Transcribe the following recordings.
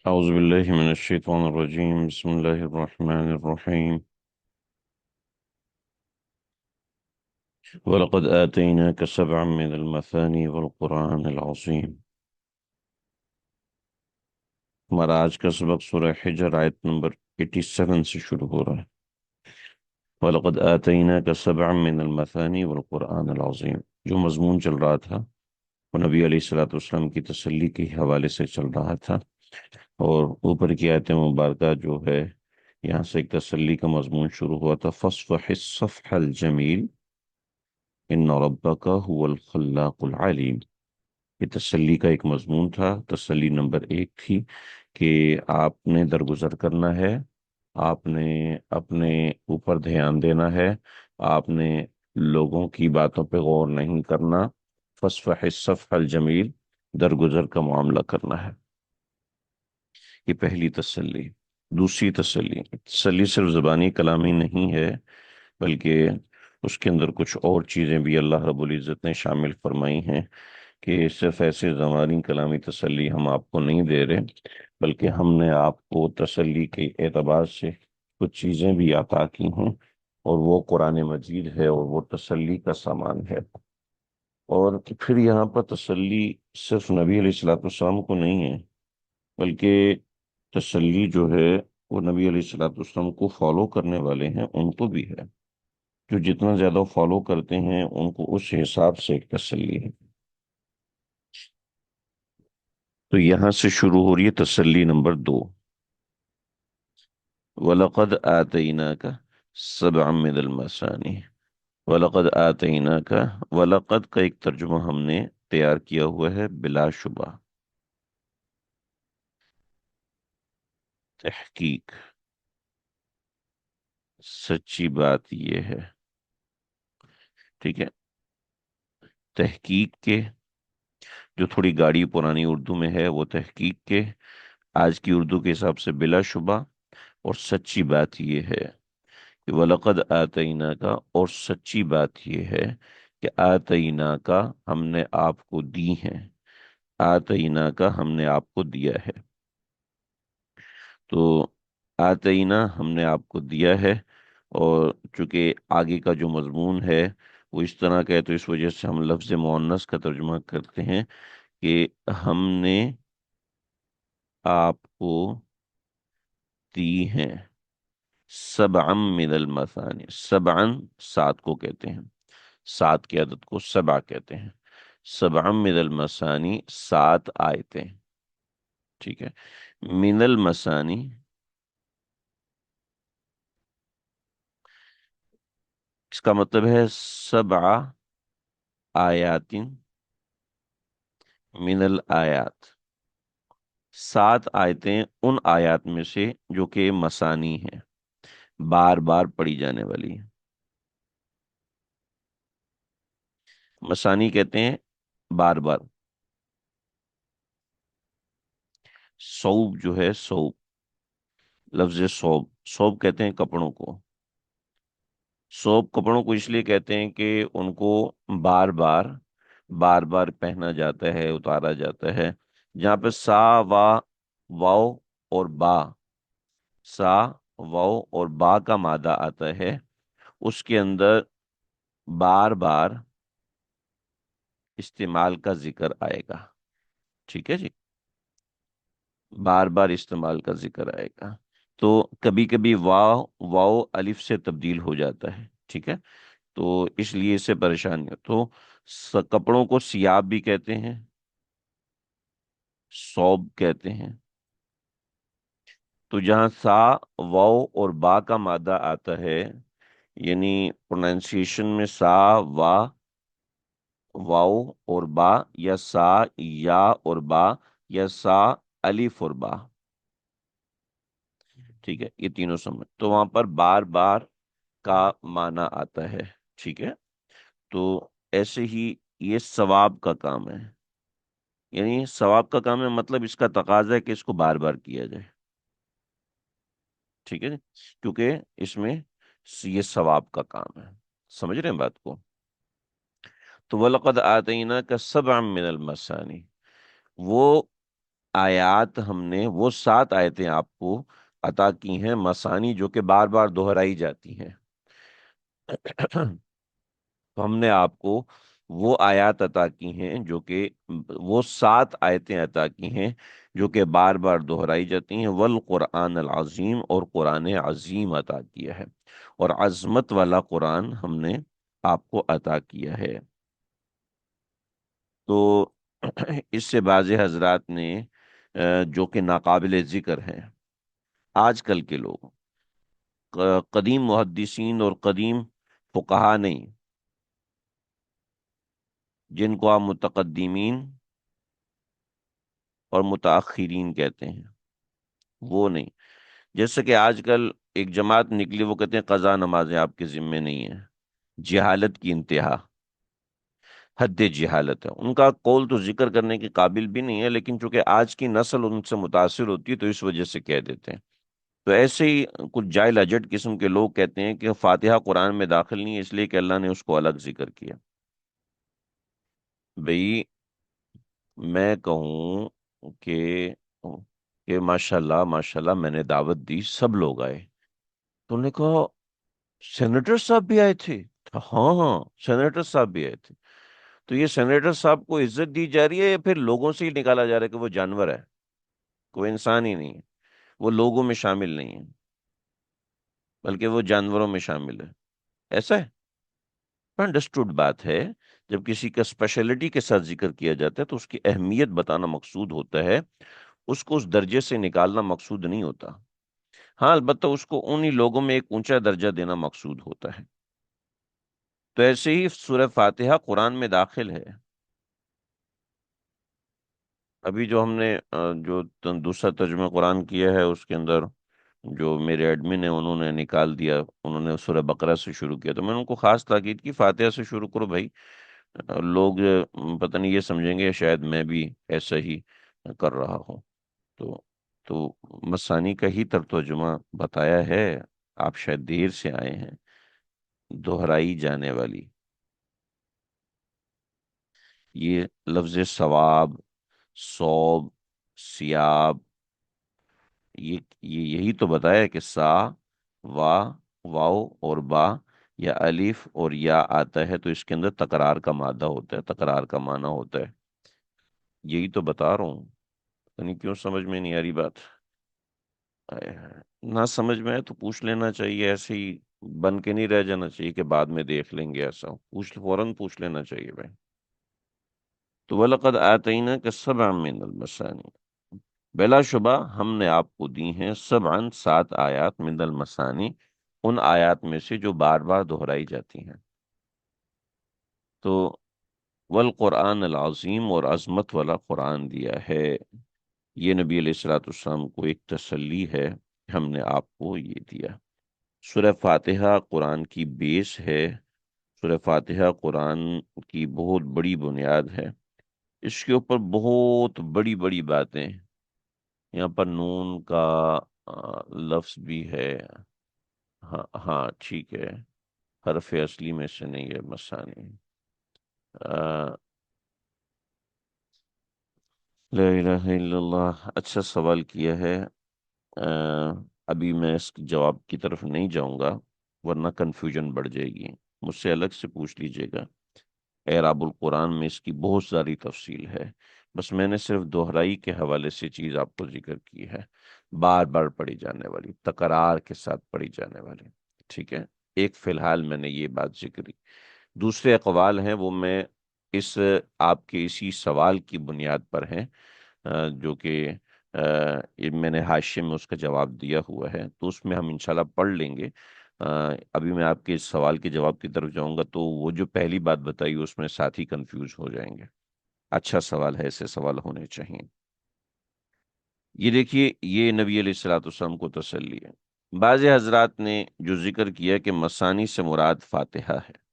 أعوذ بالله من الشيطان الرجيم. بسم الله الرحمن الرحيم. ولقد آتيناك سبعا من المثاني والقرآن العظيم. ہمارا آج کا سبق سورہ حجر آیت نمبر 87 سے شروع ہو رہا ہے. وَلَقَدْ آتَيْنَاكَ سَبْعًا مِّنَ الْمَثَانِي وَالْقُرْآنِ الْعَظِيمِ. جو مضمون چل رہا تھا وہ نبی علیہ الصلوۃ والسلام کی تسلی کے حوالے سے چل رہا تھا، اور اوپر کی آیت مبارکہ جو ہے یہاں سے ایک تسلی کا مضمون شروع ہوا تھا. فَاصْفَحِ الصَّفْحَ الْجَمِيلَ ان ربک هو الخلاق العلیم. یہ تسلی کا ایک مضمون تھا. تسلی نمبر 1 تھی کہ آپ نے درگزر کرنا ہے، آپ نے اپنے اوپر دھیان دینا ہے، آپ نے لوگوں کی باتوں پہ غور نہیں کرنا. فاصفح الصفح الجمیل، درگزر کا معاملہ کرنا ہے. یہ پہلی تسلی. دوسری تسلی، تسلی صرف زبانی کلامی نہیں ہے، بلکہ اس کے اندر کچھ اور چیزیں بھی اللہ رب العزت نے شامل فرمائی ہیں کہ صرف ایسے زبانی کلامی تسلی ہم آپ کو نہیں دے رہے، بلکہ ہم نے آپ کو تسلی کے اعتبار سے کچھ چیزیں بھی عطا کی ہیں، اور وہ قرآن مجید ہے، اور وہ تسلی کا سامان ہے. اور پھر یہاں پر تسلی صرف نبی علیہ الصلوۃ والسلام کو نہیں ہے، بلکہ تسلی جو ہے وہ نبی علیہ الصلوۃ والسلام کو فالو کرنے والے ہیں ان کو بھی ہے. جو جتنا زیادہ فالو کرتے ہیں ان کو اس حساب سے ایک تسلی ہے. تو یہاں سے شروع ہو رہی ہے تسلی نمبر 2. وَلَقَدْ آتَيْنَاكَ سَبْعًا مِّنَ الْمَثَانِي. وَلَقَدْ آتَيْنَاكَ، وَلَقَدْ کا ایک ترجمہ ہم نے تیار کیا ہوا ہے بلا شبہ، تحقیق. سچی بات یہ ہے، ٹھیک ہے. تحقیق کے جو تھوڑی گاڑی پرانی اردو میں ہے وہ تحقیق کے، آج کی اردو کے حساب سے بلا شبہ. اور سچی بات یہ ہے کہ وَلَقَدْ آتَيْنَاكَ، اور سچی بات یہ ہے کہ آتَيْنَاكَ، ہم نے آپ کو دی ہیں. آتَيْنَاكَ، ہم نے آپ کو دیا ہے. تو آتَيْنَا، ہم نے آپ کو دیا ہے. اور چونکہ آگے کا جو مضمون ہے وہ اس طرح کا ہے، تو اس وجہ سے ہم لفظ مؤنث کا ترجمہ کرتے ہیں کہ ہم نے آپ کو دی ہیں. سبعا من المثانی، سبعا 7 کو کہتے ہیں، 7 کی عدد کو سبع کہتے ہیں. سبعا من المثانی، 7 آیتیں. ٹھیک ہے. من المثانی اس کا مطلب ہے 7 آیات من الآیات، 7 آیتیں ان آیات میں سے جو کہ مثانی ہیں، بار بار پڑھی جانے والی ہیں. مثانی کہتے ہیں بار بار. صوب جو ہے، صوب، لفظ صوب، صوب کہتے ہیں کپڑوں کو. صوب کپڑوں کو اس لیے کہتے ہیں کہ ان کو بار بار بار بار پہنا جاتا ہے، اتارا جاتا ہے. جہاں پہ سا، وا، واؤ اور با، سا، واؤ اور با کا مادہ آتا ہے، اس کے اندر بار بار استعمال کا ذکر آئے گا. ٹھیک ہے جی، بار بار استعمال کا ذکر آئے گا. تو کبھی کبھی واو، واو الف سے تبدیل ہو جاتا ہے. ٹھیک ہے. تو اس لیے اس سے پریشانی ہو تو کپڑوں کو سیاب بھی کہتے ہیں، صوب کہتے ہیں. تو جہاں سا، واو اور با کا مادہ آتا ہے، یعنی پروننسیشن میں سا، وا، واو اور با، یا سا، یا اور با، یا سا، الف اور با. ٹھیک ہے. یہ تینوں سمجھ تو وہاں پر بار بار کا معنی آتا ہے. ٹھیک ہے. تو ایسے ہی یہ ثواب کا کام ہے، یعنی ثواب کا کام ہے، مطلب اس کا تقاضا ہے کہ اس کو بار بار کیا جائے. ٹھیک ہے جی، کیونکہ اس میں یہ ثواب کا کام ہے. سمجھ رہے ہیں بات کو؟ تو وَلَقَدْ آتَيْنَاكَ سَبْعًا مِّنَ الْمَثَانِي، وہ آیات ہم نے وہ 7 آیتیں آپ کو عطا کی ہیں مسانی، جو کہ بار بار دہرائی جاتی ہیں۔ تو ہم نے آپ کو وہ آیات عطا کی ہیں جو کہ وہ 7 آیتیں عطا کی ہیں جو کہ بار بار دہرائی جاتی ہیں، والقرآن العظیم، اور قرآن عظیم عطا کیا ہے، اور عظمت والا قرآن ہم نے آپ کو عطا کیا ہے۔ تو اس سے بعض حضرات نے جو کہ ناقابل ذکر ہیں آج کل کے لوگ، قدیم محدثین اور قدیم فقہا نہیں، جن کو آپ متقدمین اور متاخرین کہتے ہیں، وہ نہیں، جیسے کہ آج کل ایک جماعت نکلی، وہ کہتے ہیں قضا نمازیں آپ کے ذمے نہیں ہیں۔ جہالت کی انتہا، حد جہالت ہے ان کا قول، تو ذکر کرنے کے قابل بھی نہیں ہے، لیکن چونکہ آج کی نسل ان سے متاثر ہوتی ہے تو اس وجہ سے کہہ دیتے ہیں۔ تو ایسے ہی کچھ جاہل اجٹ قسم کے لوگ کہتے ہیں کہ فاتحہ قرآن میں داخل نہیں ہے، اس لیے کہ اللہ نے اس کو الگ ذکر کیا۔ بھئی میں کہوں کہ ماشاء اللہ ماشاء اللہ، میں نے دعوت دی، سب لوگ آئے، تو انہوں نے کہا سینیٹر صاحب بھی آئے تھے؟ ہاں ہاں، سینیٹر صاحب بھی آئے تھے۔ تو یہ سینیٹر صاحب کو عزت دی جا رہی ہے یا پھر لوگوں سے ہی نکالا جا رہا ہے کہ وہ جانور ہے، کوئی انسان ہی نہیں ہے، وہ لوگوں میں شامل نہیں ہے بلکہ وہ جانوروں میں شامل ہے؟ ایسا ہے؟ انڈرسٹوڈ بات ہے، جب کسی کا اسپیشلٹی کے ساتھ ذکر کیا جاتا ہے تو اس کی اہمیت بتانا مقصود ہوتا ہے، اس کو اس درجے سے نکالنا مقصود نہیں ہوتا۔ ہاں البتہ اس کو انہی لوگوں میں ایک اونچا درجہ دینا مقصود ہوتا ہے۔ تو ایسے ہی سورہ فاتحہ قرآن میں داخل ہے۔ ابھی جو ہم نے جو دوسرا ترجمہ قرآن کیا ہے، اس کے اندر جو میرے ایڈمن ہیں انہوں نے نکال دیا، انہوں نے سورہ بقرہ سے شروع کیا، تو میں نے ان کو خاص تاکید کی فاتحہ سے شروع کرو بھائی، لوگ پتہ نہیں یہ سمجھیں گے شاید میں بھی ایسا ہی کر رہا ہوں۔ تو تو مسانی کا ہی ترجمہ بتایا ہے، آپ شاید دیر سے آئے ہیں۔ دہرائی جانے والی، یہ لفظ ثواب، صوب، سیاب، یہی تو بتایا کہ سا، وا، واؤ اور با، یا الف اور یا آتا ہے تو اس کے اندر تکرار کا مادہ ہوتا ہے، تکرار کا معنی ہوتا ہے، یہی تو بتا رہا ہوں۔ یعنی کیوں سمجھ میں نہیں آ رہی بات؟ آئے ہائے، نہ سمجھ میں آئے تو پوچھ لینا چاہیے، ایسے ہی بن کے نہیں رہ جانا چاہیے کہ بعد میں دیکھ لیں گے، ایسا فوراً پوچھ لینا چاہیے بھائی۔ تو وَلَقَدْ آتَيْنَاكَ سَبْعًا مِّنَ الْمَثَانِي، بلا شبہ ہم نے آپ کو دی ہیں 7 آیات من المثانی، ان آیات میں سے جو بار بار دہرائی جاتی ہیں۔ تو والقرآن العظیم، اور عظمت والا قرآن دیا ہے۔ یہ نبی علیہ الصلوۃ والسلام کو ایک تسلی ہے، ہم نے آپ کو یہ دیا۔ سورہ فاتحہ قرآن کی بیس ہے، سورہ فاتحہ قرآن کی بہت بڑی بنیاد ہے، اس کے اوپر بہت بڑی بڑی باتیں، یہاں پر نون کا لفظ بھی ہے، ہاں ہاں ٹھیک ہے، حرف اصلی میں سے نہیں ہے مسانی۔ آ، لا الہ الا اللہ، اچھا سوال کیا ہے۔ آ، ابھی میں اس جواب کی طرف نہیں جاؤں گا ورنہ کنفیوژن بڑھ جائے گی، مجھ سے الگ سے پوچھ لیجئے گا۔ اعراب القرآن میں اس کی بہت ساری تفصیل ہے، بس میں نے صرف دہرائی کے حوالے سے چیز آپ کو ذکر کی ہے، بار بار پڑھی جانے والی، تکرار کے ساتھ پڑھی جانے والی، ٹھیک ہے۔ ایک فی الحال میں نے یہ بات ذکری، دوسرے اقوال ہیں وہ میں اس آپ کے اسی سوال کی بنیاد پر ہیں، جو کہ یہ میں نے حاشیے میں اس کا جواب دیا ہوا ہے، تو اس میں ہم انشاءاللہ پڑھ لیں گے۔ ابھی میں آپ کے اس سوال کے جواب کی طرف جاؤں گا تو وہ جو پہلی بات بتائی اس میں ساتھی کنفیوز ہو جائیں گے۔ اچھا سوال ہے، ایسے سوال ہونے چاہیے۔ یہ دیکھیے، یہ نبی علیہ الصلوۃ والسلام کو تسلی ہے۔ بعض حضرات نے جو ذکر کیا کہ مسانی سے مراد فاتحہ ہے،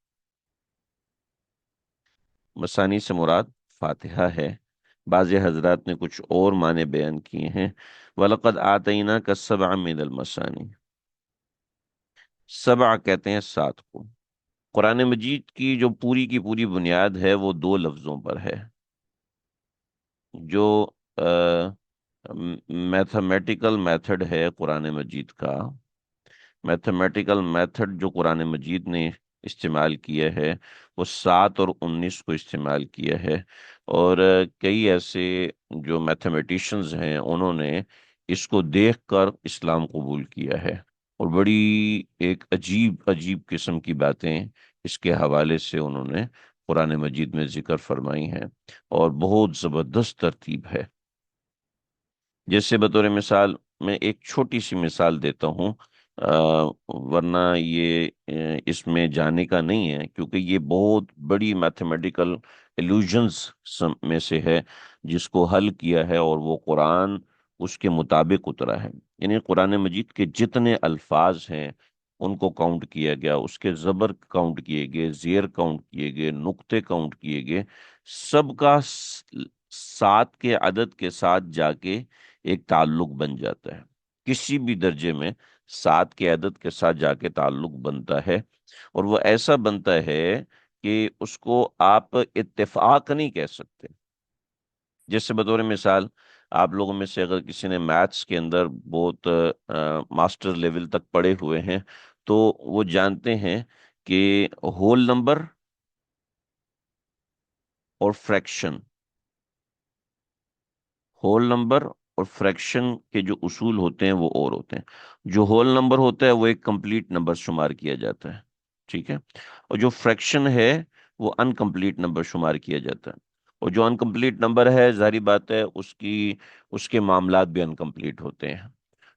مسانی سے مراد فاتحہ ہے، بعض حضرات نے کچھ اور معنی بیان کیے ہیں۔ وَلَقَدْ آتَيْنَاكَ سَبْعًا مِّنَ الْمَثَانِي، سبع کہتے ہیں 7 کو۔ قرآن مجید کی جو پوری کی پوری بنیاد ہے وہ 2 لفظوں پر ہے، جو میتھمیٹیکل میتھڈ ہے قرآن مجید کا، میتھمیٹیکل میتھڈ جو قرآن مجید نے استعمال کیا ہے وہ 7 اور 19 کو استعمال کیا ہے، اور کئی ایسے جو میتھمیٹیشنز ہیں انہوں نے اس کو دیکھ کر اسلام قبول کیا ہے، اور بڑی ایک عجیب عجیب قسم کی باتیں اس کے حوالے سے انہوں نے قرآن مجید میں ذکر فرمائی ہیں، اور بہت زبردست ترتیب ہے۔ جیسے بطور مثال میں ایک چھوٹی سی مثال دیتا ہوں، ورنہ یہ اس میں جانے کا نہیں ہے، کیونکہ یہ بہت بڑی میتھمیٹیکل ایلوژنز میں سے ہے جس کو حل کیا ہے، اور وہ قرآن اس کے مطابق اترا ہے۔ یعنی قرآن مجید کے جتنے الفاظ ہیں ان کو کاؤنٹ کیا گیا، اس کے زبر کاؤنٹ کیے گئے، زیر کاؤنٹ کیے گئے، نقطے کاؤنٹ کیے گئے، سب کا 7 کے عدد کے ساتھ جا کے ایک تعلق بن جاتا ہے۔ کسی بھی درجے میں 7 کے عدد کے ساتھ جا کے تعلق بنتا ہے، اور وہ ایسا بنتا ہے کہ اس کو آپ اتفاق نہیں کہہ سکتے۔ جیسے بطور مثال، آپ لوگوں میں سے اگر کسی نے میتھس کے اندر بہت ماسٹر لیول تک پڑھے ہوئے ہیں تو وہ جانتے ہیں کہ ہول نمبر اور فریکشن، ہول نمبر اور فریکشن کے جو اصول ہوتے ہیں وہ اور ہوتے ہیں۔ جو ہول نمبر ہوتا ہے وہ ایک کمپلیٹ نمبر شمار کیا جاتا ہے، ٹھیک ہے، اور جو فریکشن ہے وہ انکمپلیٹ نمبر شمار کیا جاتا ہے، اور جو انکمپلیٹ نمبر ہے ظاہری بات ہے اس کے معاملات بھی انکمپلیٹ ہوتے ہیں۔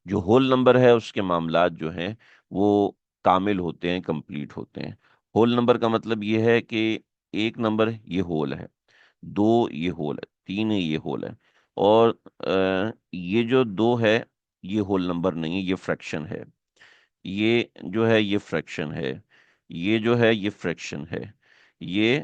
جو ہول نمبر ہے اس کے معاملات جو ہیں وہ کامل ہوتے ہیں، کمپلیٹ ہوتے ہیں۔ ہول نمبر کا مطلب یہ ہے کہ ایک نمبر یہ ہول ہے، 2 یہ ہول ہے، 3 یہ ہول ہے، اور یہ جو 2 ہے یہ ہول نمبر نہیں ہے، یہ فریکشن ہے۔ یہ جو ہے یہ فریکشن ہے، یہ جو ہے یہ فریکشن ہے، یہ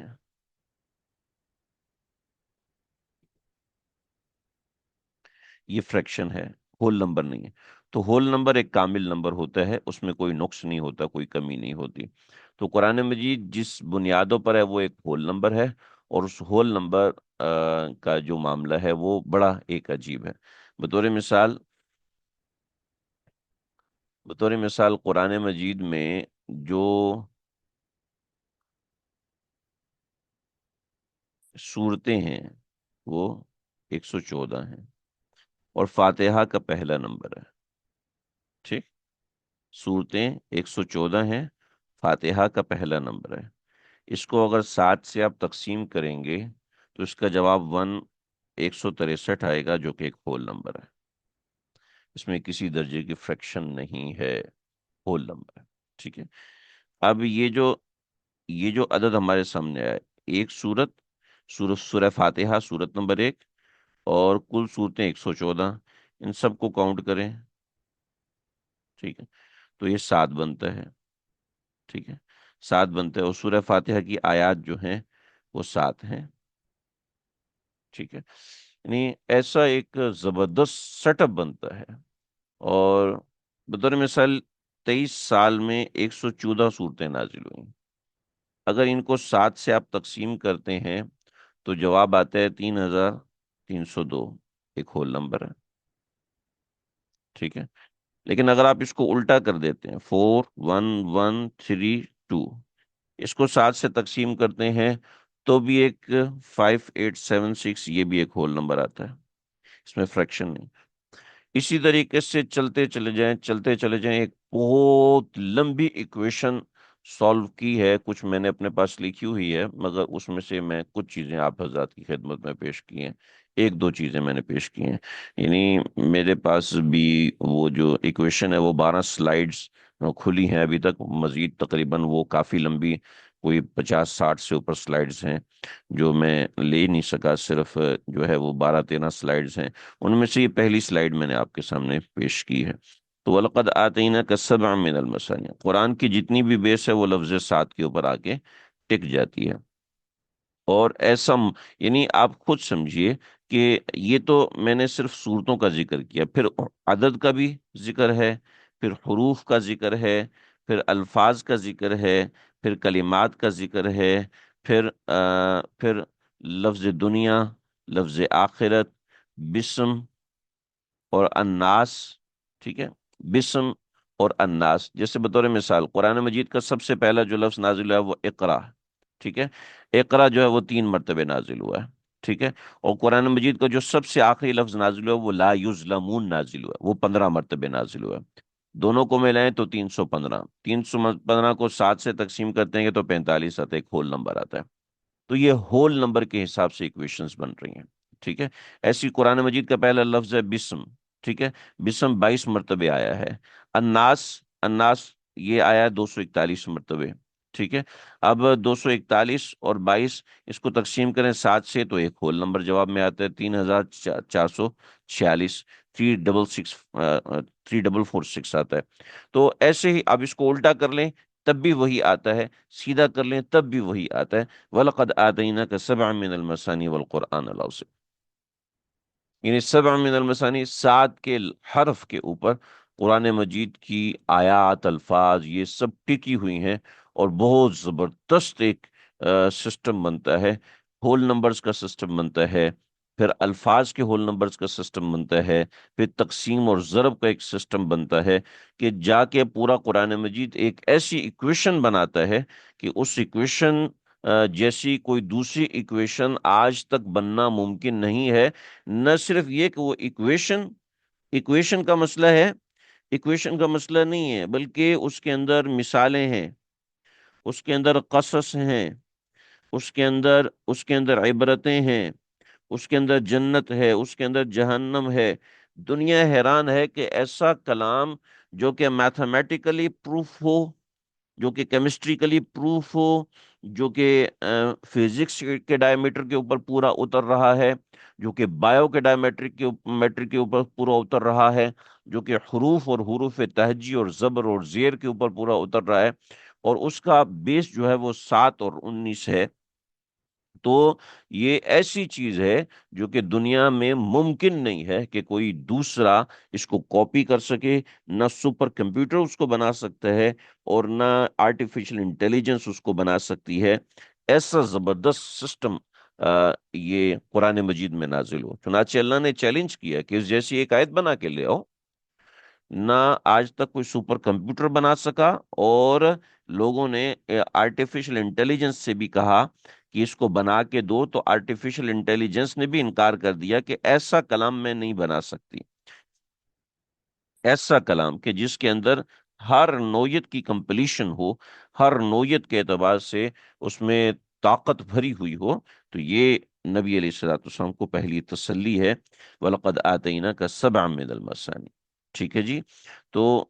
یہ فریکشن ہے، ہول نمبر نہیں ہے۔ تو ہول نمبر ایک کامل نمبر ہوتا ہے، اس میں کوئی نقص نہیں ہوتا، کوئی کمی نہیں ہوتی۔ تو قرآن مجید جس بنیادوں پر ہے وہ ایک ہول نمبر ہے، اور اس ہول نمبر کا جو معاملہ ہے وہ بڑا ایک عجیب ہے۔ بطور مثال بطور مثال قرآن مجید میں جو صورتیں ہیں وہ 114 ہیں، اور فاتحہ کا پہلا نمبر ہے، ٹھیک، صورتیں 114 ہیں، فاتحہ کا پہلا نمبر ہے۔ اس کو اگر 7 سے آپ تقسیم کریں گے تو اس کا جواب 163 آئے گا، جو کہ ایک ہول نمبر ہے، اس میں کسی درجے کی فریکشن نہیں ہے، ہول نمبر ہے، ٹھیک ہے۔ اب یہ جو عدد ہمارے سامنے آئے، ایک سورہ فاتحہ سورت نمبر 1، اور کل صورتیں 114، ان سب کو کاؤنٹ کریں، ٹھیک ہے، تو یہ 7 بنتا ہے، ٹھیک ہے، 7 بنتا ہے، اور سورہ فاتحہ کی آیات جو ہیں وہ 7 ہیں، ٹھیک ہے۔ یعنی ایسا ایک زبردست سیٹ اپ بنتا ہے، اور بطور مثال 23 سال میں 114 صورتیں نازل ہوئیں، اگر ان کو 7 سے آپ تقسیم کرتے ہیں تو جواب آتا ہے 3302، ایک ہول نمبر ہے، ٹھیک ہے۔ لیکن اگر آپ اس کو الٹا کر دیتے ہیں 41132، اس کو 7 سے تقسیم کرتے ہیں تو بھی ایک 5876، یہ بھی ایک ہول نمبر آتا ہے، اس میں فریکشن نہیں۔ اسی طریقے سے چلتے چلے جائیں، ایک بہت لمبی ایکویشن سالو کی ہے، کچھ میں نے اپنے پاس لکھی ہوئی ہے، مگر اس میں سے میں کچھ چیزیں آپ حضرات کی خدمت میں پیش کی ہیں، ایک دو چیزیں میں نے پیش کی ہیں۔ یعنی میرے پاس بھی وہ جو ایکویشن ہے وہ 12 سلائیڈز کھلی ہیں ابھی تک، مزید تقریباً وہ کافی لمبی، کوئی 50-60 سے اوپر سلائیڈز ہیں جو میں لے نہیں سکا، صرف جو ہے وہ 12-13 سلائیڈز ہیں، ان میں سے یہ پہلی سلائیڈ میں نے آپ کے سامنے پیش کی ہے۔ تو وَلَقَدْ آتَيْنَاكَ سَبْعًا مِّنَ الْمَثَانِي، قرآن کی جتنی بھی بیس ہے وہ لفظ 7 کے اوپر آ کے ٹک جاتی ہے، اور ایسا یعنی آپ خود سمجھیے کہ یہ تو میں نے صرف صورتوں کا ذکر کیا، پھر عدد کا بھی ذکر ہے، پھر حروف کا ذکر ہے، پھر الفاظ کا ذکر ہے، پھر کلمات کا ذکر ہے، پھر لفظ دنیا، لفظ آخرت، بسم، اور الناس، ٹھیک ہے، بسم اور الناس. جیسے بطور مثال قرآن مجید کا سب سے پہلا جو لفظ نازل ہوا ہے وہ اقرا، ٹھیک ہے. اقرا جو ہے وہ 3 مرتبہ نازل ہوا ہے، ٹھیک ہے. اور قرآن مجید کا جو سب سے آخری لفظ نازل ہوا ہے وہ لا یظلمون نازل ہوا ہے، وہ 15 مرتبہ نازل ہوا ہے. دونوں کو ملائیں تو 315. 315 کو 7 سے تقسیم کرتے ہیں تو 45 آتا ہے، ایک ہول نمبر آتا ہے. تو یہ ہول نمبر کے حساب سے ایکویشنز بن رہی ہیں، ٹھیک ہے. ایسی قرآن مجید کا پہلا لفظ ہے بسم، ٹھیک ہے. بسم 22 مرتبہ آیا ہے. الناس، الناس یہ آیا ہے 241 مرتبہ، ٹھیک ہے. اب 241 اور 22، اس کو تقسیم کریں 7 سے تو ایک ہول نمبر جواب میں آتا ہے 3446. 3446 آتا ہے. تو ایسے ہی اب اس کو الٹا کر لیں تب بھی وہی آتا ہے، سیدھا کر لیں تب بھی وہی آتا ہے. وَلَقَدْ آتَيْنَاكَ سَبْعًا مِنَ الْمَثَانِي وَالْقُرْآنَ الْعَظِيمَ. یعنی 7 من المثانی، 7 کے حرف کے اوپر قرآن مجید کی آیات، الفاظ یہ سب ٹکی ہوئی ہیں. اور بہت زبردست ایک سسٹم بنتا ہے، ہول نمبرز کا سسٹم بنتا ہے، پھر الفاظ کے ہول نمبرز کا سسٹم بنتا ہے، پھر تقسیم اور ضرب کا ایک سسٹم بنتا ہے کہ جا کے پورا قرآن مجید ایک ایسی ایکویشن بناتا ہے کہ اس ایکویشن جیسی کوئی دوسری ایکویشن آج تک بننا ممکن نہیں ہے. نہ صرف یہ کہ وہ ایکویشن، ایکویشن کا مسئلہ ہے، ایکویشن کا مسئلہ نہیں ہے، بلکہ اس کے اندر مثالیں ہیں، اس کے اندر قصص ہیں، اس کے اندر عبرتیں ہیں، اس کے اندر جنت ہے، اس کے اندر جہنم ہے. دنیا حیران ہے کہ ایسا کلام جو کہ میتھمیٹیکلی پروف ہو، جو کہ کیمسٹریکلی پروف ہو، جو کہ فزکس کے ڈائمیٹر کے اوپر پورا اتر رہا ہے، جو کہ بایو کے ڈائمیٹرک کے میٹرک کے اوپر پورا اتر رہا ہے، جو کہ حروف اور حروف تہجی اور زبر اور زیر کے اوپر پورا اتر رہا ہے، اور اس کا بیس جو ہے وہ 7 اور 19 ہے. تو یہ ایسی چیز ہے جو کہ دنیا میں ممکن نہیں ہے کہ کوئی دوسرا اس کو کاپی کر سکے. نہ سپر کمپیوٹر اس کو بنا سکتا ہے، اور نہ آرٹیفیشل انٹیلیجنس اس کو بنا سکتی ہے. ایسا زبردست سسٹم یہ قرآن مجید میں نازل ہو. چنانچہ اللہ نے چیلنج کیا کہ اس جیسی ایک آیت بنا کے لے آؤ. نہ آج تک کوئی سپر کمپیوٹر بنا سکا، اور لوگوں نے آرٹیفیشل انٹیلیجنس سے بھی کہا کہ اس کو بنا کے دو، تو آرٹیفیشل انٹیلیجنس نے بھی انکار کر دیا کہ ایسا کلام میں نہیں بنا سکتی. ایسا کلام کہ جس کے اندر ہر نوعیت کی کمپلیشن ہو، ہر نوعیت کے اعتبار سے اس میں طاقت بھری ہوئی ہو. تو یہ نبی علیہ الصلوۃ والسلام کو پہلی تسلی ہے. وَلَقَدْ آتَيْنَاكَ سَبْعًا مِنَ الْمَثَانِي. ٹھیک ہے جی. تو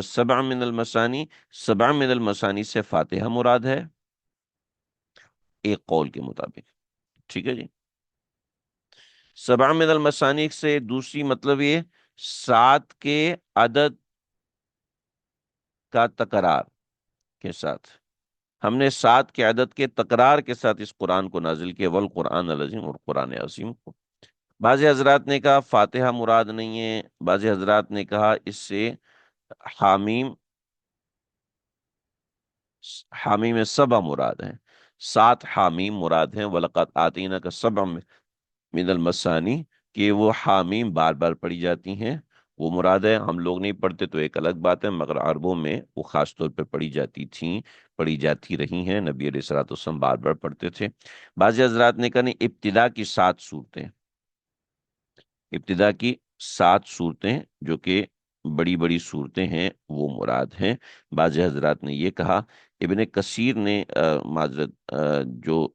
7 من المثانی، 7 من المثانی سے فاتحہ مراد ہے ایک قول کے مطابق. ٹھیک ہے جی. 7 من المثانی سے دوسری مطلب یہ 7 کے عدد کا تکرار کے ساتھ. ہم نے 7 کے عدد کے تکرار کے ساتھ اس قرآن کو نازل کیا، والقرآن العظیم، اور قرآن عظیم کو. بعض حضرات نے کہا فاتحہ مراد نہیں ہے، بعض حضرات نے کہا اس سے حامیم، حامیم سبع مراد ہیں، 7 حامیم مراد ہیں. وَلَقَدْ آتَيْنَاكَ سَبْعًا مِنَ الْمَثَانِي، کہ وہ حامیم بار بار پڑھی جاتی ہیں وہ مراد ہے. ہم لوگ نہیں پڑھتے تو ایک الگ بات ہے، مگر عربوں میں وہ خاص طور پہ پڑھی جاتی تھیں، پڑھی جاتی رہی ہیں. نبی علیہ الصلوۃ والسلام بار بار پڑھتے تھے. بعض حضرات نے کہا نہیں، ابتدا کی 7 صورتیں، ابتدا کی 7 صورتیں جو کہ بڑی بڑی صورتیں ہیں وہ مراد ہیں. بعض حضرات نے یہ کہا. ابن کثیر نے معذرت جو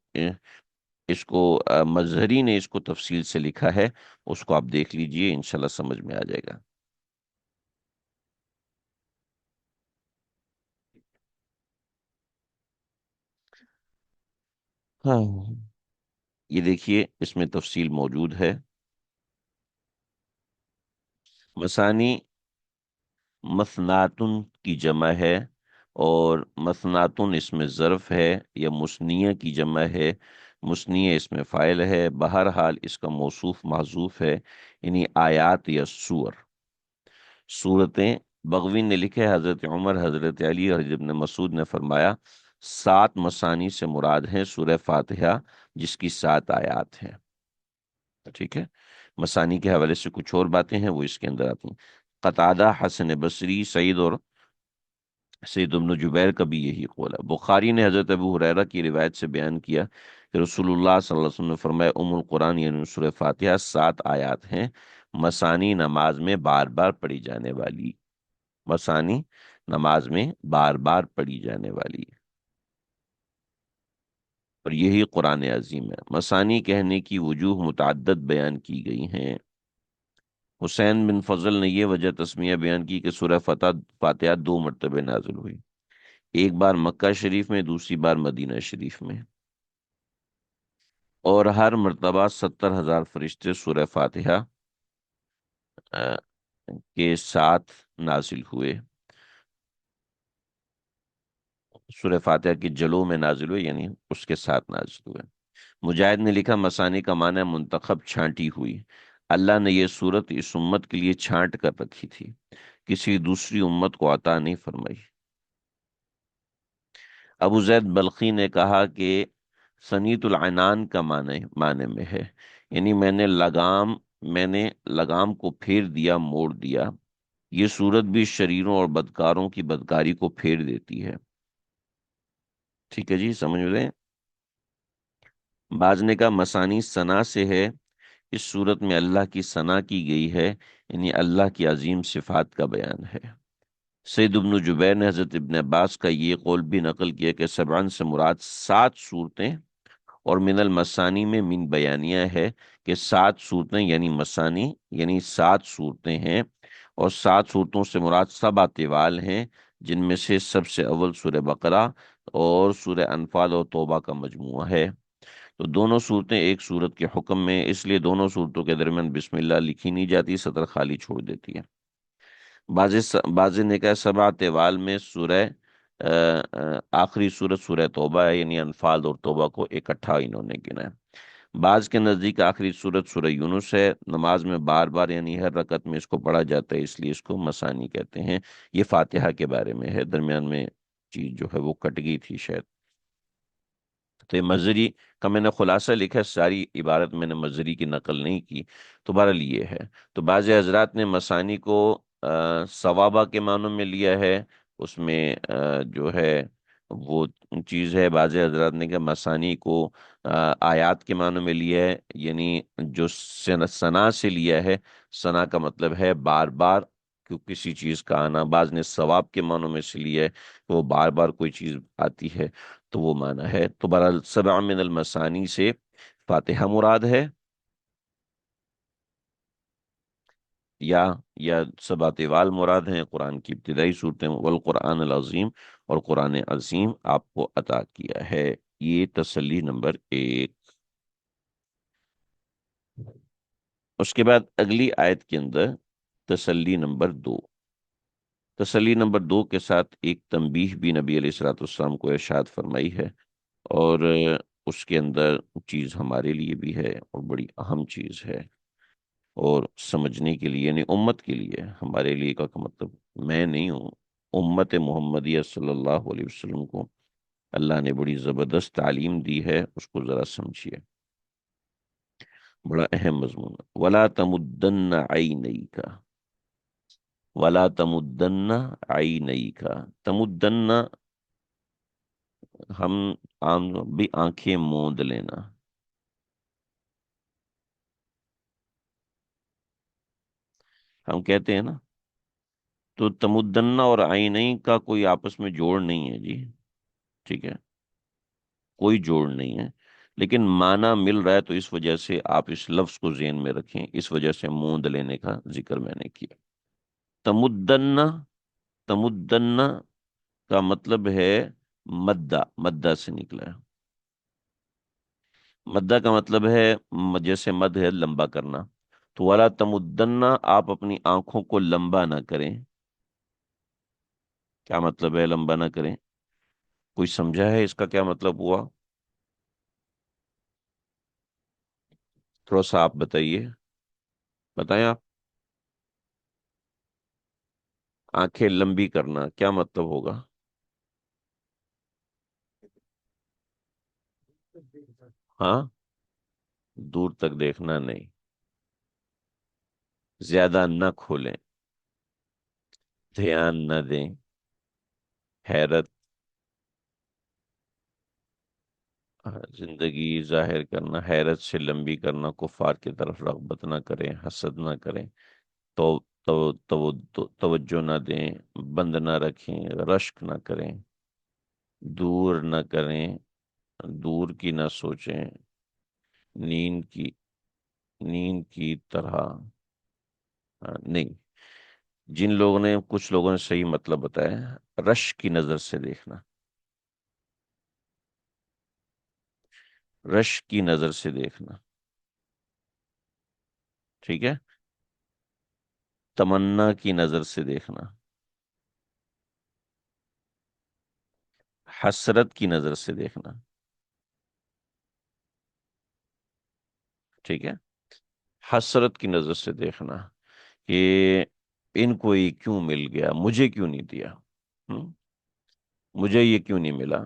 اس کو مظہری نے اس کو تفصیل سے لکھا ہے، اس کو آپ دیکھ لیجئے، انشاءاللہ سمجھ میں آ جائے گا. ہاں، یہ دیکھیے اس میں تفصیل موجود ہے. مثانی مثناتن کی جمع ہے، اور مثناتن اس میں ظرف ہے یا مثنیہ کی جمع ہے. مثنیہ اس میں فاعل ہے، بہرحال اس کا موصوف محذوف ہے، یعنی آیات یا سور، سورتیں. بغوی نے لکھے حضرت عمر، حضرت علی اور حضرت ابن مسعود نے فرمایا 7 مثانی سے مراد ہیں سورہ فاتحہ جس کی 7 آیات ہیں. ٹھیک ہے. مسانی کے حوالے سے کچھ اور باتیں ہیں وہ اس کے اندر آتی ہیں۔ قتادہ، حسن بصری، سعید اور سید ابن جبیر کا بھی یہی قول ہے۔ بخاری نے حضرت ابو ہریرہ کی روایت سے بیان کیا کہ رسول اللہ صلی اللہ علیہ وسلم نے فرمایا ام القرآن یعنی سورہ فاتحہ 7 آیات ہیں، مسانی نماز میں بار بار پڑھی جانے والی، مسانی نماز میں بار بار پڑھی جانے والی، اور یہی قرآن عظیم ہے۔ مسانی کہنے کی وجوہ متعدد بیان کی گئی ہیں۔ حسین بن فضل نے یہ وجہ تسمیہ بیان کی کہ سورہ فاتحہ 2 مرتبہ نازل ہوئی، ایک بار مکہ شریف میں، دوسری بار مدینہ شریف میں، اور ہر مرتبہ 70,000 فرشتے سورہ فاتحہ آ، کے ساتھ نازل ہوئے، سورہ فاتحہ کی جلو میں نازل ہوئے یعنی اس کے ساتھ نازل ہوئے۔ مجاہد نے لکھا مسانی کا معنی ہے منتخب، چھانٹی ہوئی۔ اللہ نے یہ صورت اس امت کے لیے چھانٹ کر رکھی تھی، کسی دوسری امت کو عطا نہیں فرمائی۔ ابو زید بلخی نے کہا کہ سنیت العنان کا معنی میں ہے، یعنی میں نے لگام کو پھیر دیا، موڑ دیا۔ یہ صورت بھی شریروں اور بدکاروں کی بدکاری کو پھیر دیتی ہے۔ ٹھیک ہے جی، سمجھ رہے ہیں؟ بعض نے کہا مسانی ثنا سے ہے، اس صورت میں اللہ کی ثنا کی گئی ہے، یعنی اللہ کی عظیم صفات کا بیان ہے۔ سید ابن جبیر نے حضرت ابن عباس کا یہ قول بھی نقل کیا کہ سبعن سے مراد 7 صورتیں، اور من المسانی میں من بیانیہ ہے کہ 7 صورتیں یعنی مسانی یعنی 7 صورتیں ہیں، اور 7 صورتوں سے مراد 7 طوال ہیں، جن میں سے سب سے اول سورہ بقرہ اور سورہ انفال اور توبہ کا مجموعہ ہے۔ تو دونوں صورتیں ایک صورت کے حکم میں، اس لیے دونوں صورتوں کے درمیان بسم اللہ لکھی نہیں جاتی، سطر خالی چھوڑ دیتی ہے۔ بعض نے کہا 7 طوال میں آخری سورت سورہ توبہ ہے، یعنی انفال اور توبہ کو اکٹھا انہوں نے گنا ہے۔ بعض کے نزدیک آخری سورت سورہ یونس ہے، نماز میں بار بار یعنی ہر رکعت میں اس کو پڑھا جاتا ہے، اس لیے اس کو مسانی کہتے ہیں۔ یہ فاتحہ کے بارے میں ہے، درمیان میں چیز جو ہے وہ کٹ گئی تھی شاید۔ تو یہ مزری کا میں نے خلاصہ لکھا ہے، ساری عبارت میں نے مزری کی نقل نہیں کی، تو بہرحال یہ ہے۔ تو بعض حضرات نے مسانی کو ثوابہ کے معنوں میں لیا ہے، اس میں جو ہے وہ چیز ہے۔ بعض حضرات نے کہ مسانی کو آیات کے معنوں میں لیا ہے، یعنی جو ثنا سے لیا ہے، ثنا کا مطلب ہے بار بار کسی چیز کا آنا۔ بعض نے ثواب کے معنوں میں سے لیا ہے، وہ بار بار کوئی چیز آتی ہے، تو وہ معنی ہے۔ تو بہرحال سبع من المثانی سے فاتحہ مراد ہے، یا یا 7 طوال مراد ہیں، قرآن کی ابتدائی صورتیں، والقرآن العظیم، اور قرآن عظیم آپ کو عطا کیا ہے۔ یہ تسلی نمبر 1۔ اس کے بعد اگلی آیت کے اندر تسلی نمبر 2، تسلی نمبر 2 کے ساتھ ایک تنبیہ بھی نبی علیہ الصلوۃ والسلام کو ارشاد فرمائی ہے، اور اس کے اندر چیز ہمارے لیے بھی ہے اور بڑی اہم چیز ہے، اور سمجھنے کے لیے یعنی امت کے لیے، ہمارے لیے کا مطلب میں نہیں ہوں، امت محمدیہ صلی اللہ علیہ وسلم کو اللہ نے بڑی زبردست تعلیم دی ہے، اس کو ذرا سمجھیے، بڑا اہم مضمون ہے۔ وَلَا تَمُدَّنَّ عَيْنَيْكَ، وَلَا تَمُدَّنَّ عَيْنَيْكَ، تمدن، ہم عام بھی آنکھیں موند لینا، ہم کہتے ہیں نا، تو تمدنہ اور عینئی کا کوئی آپس میں جوڑ نہیں ہے جی، ٹھیک ہے، کوئی جوڑ نہیں ہے، لیکن معنی مل رہا ہے، تو اس وجہ سے آپ اس لفظ کو ذہن میں رکھیں، اس وجہ سے موند لینے کا ذکر میں نے کیا۔ تمدنہ، تمدنہ کا مطلب ہے مدہ، مدہ سے نکلا ہے۔ مدہ کا مطلب ہے جیسے مد ہے لمبا کرنا، تو والا تمدنہ، آپ اپنی آنکھوں کو لمبا نہ کریں۔ کیا مطلب ہے لمبا نہ کریں؟ کوئی سمجھا ہے اس کا کیا مطلب ہوا؟ تھوڑا سا آپ بتائیے، بتائیں آپ۔ آنکھیں لمبی کرنا کیا مطلب ہوگا؟ ہاں، دور تک دیکھنا نہیں، زیادہ نہ کھولیں، دھیان نہ دیں، حیرت، زندگی ظاہر کرنا، حیرت سے لمبی کرنا، کفار کی طرف رغبت نہ کریں، حسد نہ کریں، تو توجہ نہ دیں، بند نہ رکھیں، رشک نہ کریں، دور نہ کریں، دور کی نہ سوچیں، نیند کی نیند کی طرح نہیں۔ جن لوگوں نے کچھ لوگوں نے صحیح مطلب بتایا، رش کی نظر سے دیکھنا، رش کی نظر سے دیکھنا، ٹھیک ہے، تمنا کی نظر سے دیکھنا، حسرت کی نظر سے دیکھنا، ٹھیک ہے، حسرت کی نظر سے دیکھنا کہ ان کو یہ کیوں مل گیا، مجھے کیوں نہیں دیا، ہم؟ مجھے یہ کیوں نہیں ملا،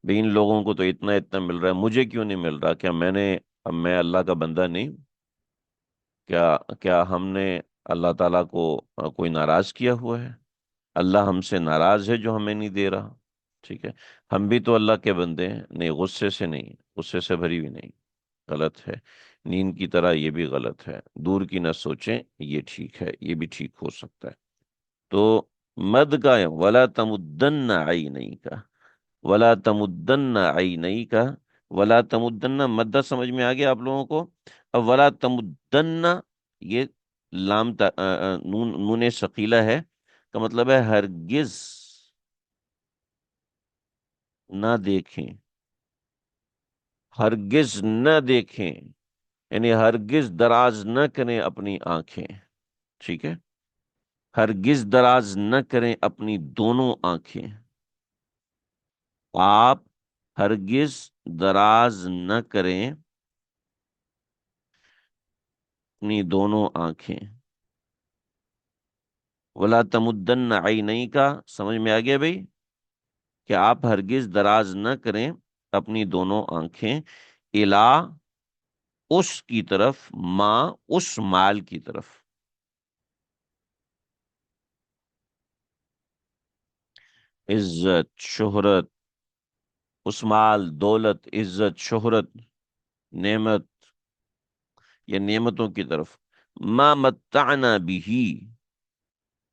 بھئی ان لوگوں کو تو اتنا اتنا مل رہا ہے، مجھے کیوں نہیں مل رہا، کیا اب میں اللہ کا بندہ نہیں؟ کیا کیا ہم نے اللہ تعالیٰ کو کوئی ناراض کیا ہوا ہے؟ اللہ ہم سے ناراض ہے جو ہمیں نہیں دے رہا؟ ٹھیک ہے، ہم بھی تو اللہ کے بندے ہیں، نہیں غصے سے نہیں، غصے سے بھری ہوئی نہیں، غلط ہے، نیند کی طرح یہ بھی غلط ہے، دور کی نہ سوچیں یہ ٹھیک ہے، یہ بھی ٹھیک ہو سکتا ہے۔ تو مد کا ہے ولا تمدن عینئی کا، ولا تمدن عینئی کا، ولا تمدن مدہ سمجھ میں آ گیا آپ لوگوں کو؟ اب ولا تمدن، یہ نون ثقیلہ ہے، کا مطلب ہے ہرگز نہ دیکھیں، ہرگز نہ دیکھیں، یعنی ہرگز دراز نہ کریں اپنی آنکھیں، ٹھیک ہے، ہرگز دراز نہ کریں اپنی دونوں آنکھیں، آپ ہرگز دراز نہ کریں اپنی دونوں آنکھیں، ولا تمدن عینئی کا سمجھ میں آ گیا بھائی، کہ آپ ہرگز دراز نہ کریں اپنی دونوں آنکھیں الا، اس کی طرف، ماں، اس مال کی طرف، عزت، شہرت، اس مال، دولت، عزت، شہرت، نعمت یا نعمتوں کی طرف، ما متعنا بھی،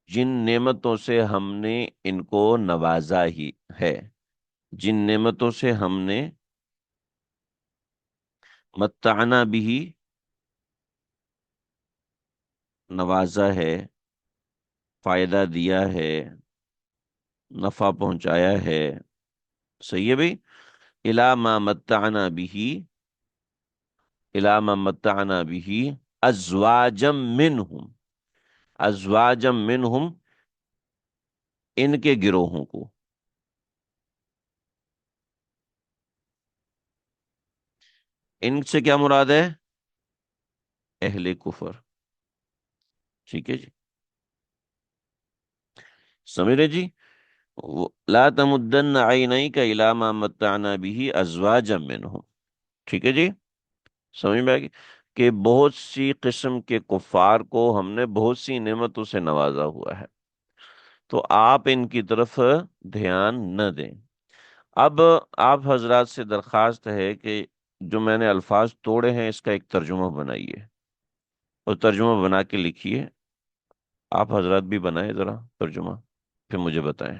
جن نعمتوں سے ہم نے ان کو نوازا ہی ہے، جن نعمتوں سے ہم نے متعنا بھی نوازا ہے، فائدہ دیا ہے، نفع پہنچایا ہے، صحیح ہے بھائی، الا ما متعنا بھی، الا ما متعنا بھی ازواجم منہم، ازواجم منہم، ان کے گروہوں کو، ان سے کیا مراد ہے؟ اہل کفر، ٹھیک ہے جی، سمجھ رہے جی؟ لا تمدن عینیک الی ما متعنا به ازواجا منهم، ٹھیک ہے جی، سمجھ میں آ گئی کہ بہت سی قسم کے کفار کو ہم نے بہت سی نعمتوں سے نوازا ہوا ہے، تو آپ ان کی طرف دھیان نہ دیں۔ اب آپ حضرات سے درخواست ہے کہ جو میں نے الفاظ توڑے ہیں اس کا ایک ترجمہ بنائیے، اور ترجمہ بنا کے لکھیے، آپ حضرات بھی بنائیں ذرا ترجمہ، پھر مجھے بتائیں۔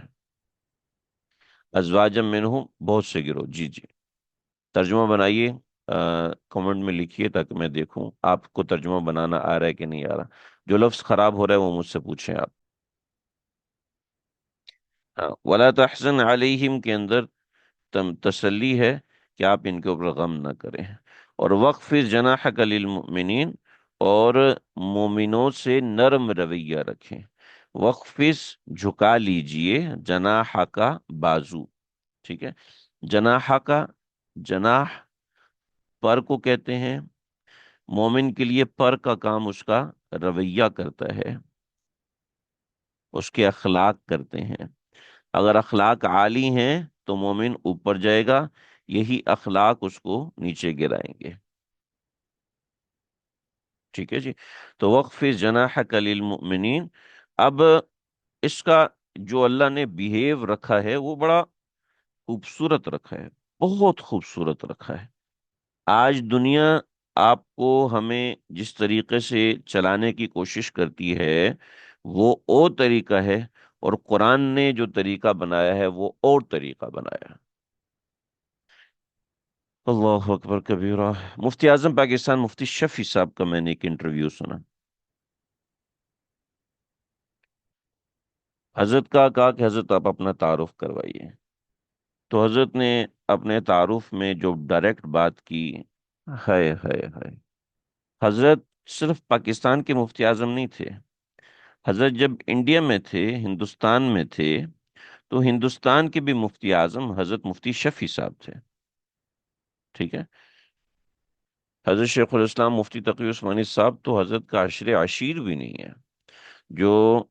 ازواجم منہم، بہت سے گروہ، جی جی، ترجمہ بنائیے، کمنٹ میں لکھیے تاکہ میں دیکھوں آپ کو ترجمہ بنانا آ رہا ہے کہ نہیں آ رہا، جو لفظ خراب ہو رہا ہے وہ مجھ سے پوچھیں آپ۔ ہاں، ولا تحزن علیہم کے اندر تسلی ہے کہ آپ ان کے اوپر غم نہ کریں، اور وَخْفِضْ جَنَاحَكَ لِلْمُؤْمِنِينَ، اور مومنوں سے نرم رویہ رکھیں، وَخْفِضْ جھکا لیجئے، جناح کا بازو، ٹھیک ہے، جناح کا، جناح پر کو کہتے ہیں، مومن کے لیے پر کا کام اس کا رویہ کرتا ہے، اس کے اخلاق کرتے ہیں، اگر اخلاق عالی ہیں تو مومن اوپر جائے گا، یہی اخلاق اس کو نیچے گرائیں گے، ٹھیک ہے جی. تو وَخْفِضْ جَنَاحَكَ لِلْمُؤْمِنِينَ. اب اس کا جو اللہ نے بیہیو رکھا ہے وہ بڑا خوبصورت رکھا ہے، بہت خوبصورت رکھا ہے. آج دنیا آپ کو ہمیں جس طریقے سے چلانے کی کوشش کرتی ہے وہ اور طریقہ ہے، اور قرآن نے جو طریقہ بنایا ہے وہ اور طریقہ بنایا ہے. اللہ اکبر کبیرہ. مفتی اعظم پاکستان مفتی شفیع صاحب کا میں نے ایک انٹرویو سنا. حضرت کا کہا کہ حضرت آپ اپنا تعارف کروائیے. تو حضرت نے اپنے تعارف میں جو ڈائریکٹ بات کی، ہائے ہائے ہائے. حضرت صرف پاکستان کے مفتی اعظم نہیں تھے. حضرت جب انڈیا میں تھے، ہندوستان میں تھے، تو ہندوستان کے بھی مفتی اعظم حضرت مفتی شفیع صاحب تھے. ٹھیک ہے. حضرت شیخ الاسلام مفتی تقی عثمانی صاحب تو حضرت کا عشر عشیر بھی نہیں ہے. جو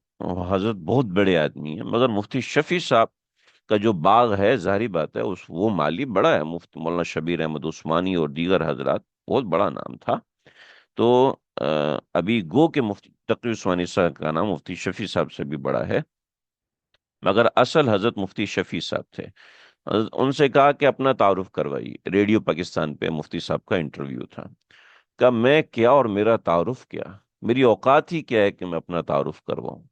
حضرت بہت بڑے آدمی ہیں، مگر مفتی شفیع صاحب کا جو باغ ہے، ظاہری بات ہے اس وہ مالی بڑا ہے. مفتی مولانا شبیر احمد عثمانی اور دیگر حضرات، بہت بڑا نام تھا. تو ابھی گو کے مفتی تقی عثمانی صاحب کا نام مفتی شفیع صاحب سے بھی بڑا ہے، مگر اصل حضرت مفتی شفیع صاحب تھے. ان سے کہا کہ اپنا تعارف کروائیے. ریڈیو پاکستان پہ مفتی صاحب کا انٹرویو تھا. کہا میں کیا اور میرا تعارف کیا، میری اوقات ہی کیا ہے کہ میں اپنا تعارف کرواؤں.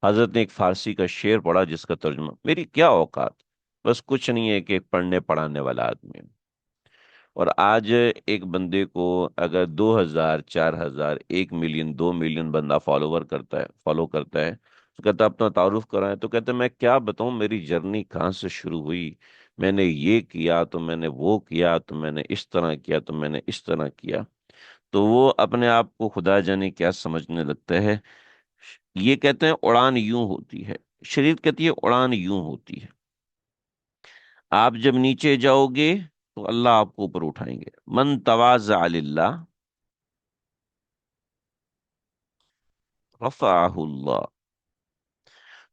حضرت نے ایک فارسی کا شعر پڑھا جس کا ترجمہ، میری کیا اوقات، بس کچھ نہیں ہے کہ ایک پڑھنے پڑھانے والا آدمی ہوں. اور آج ایک بندے کو اگر 2,000 4,000 1 ملین 2 ملین بندہ فالو کرتا ہے، تو کہتا ہے اپنا تعارف کرائیں. تو کہتے ہیں میں کیا بتاؤں میری جرنی کہاں سے شروع ہوئی، میں نے یہ کیا تو میں نے وہ کیا تو میں نے اس طرح کیا تو میں نے اس طرح کیا. تو وہ اپنے آپ کو خدا جانے کیا سمجھنے لگتا ہے. یہ کہتے ہیں اڑان یوں ہوتی ہے، شریعت کہتی ہے اڑان یوں ہوتی ہے. آپ جب نیچے جاؤ گے تو اللہ آپ کو اوپر اٹھائیں گے. من تواضع للہ رفعہ اللہ.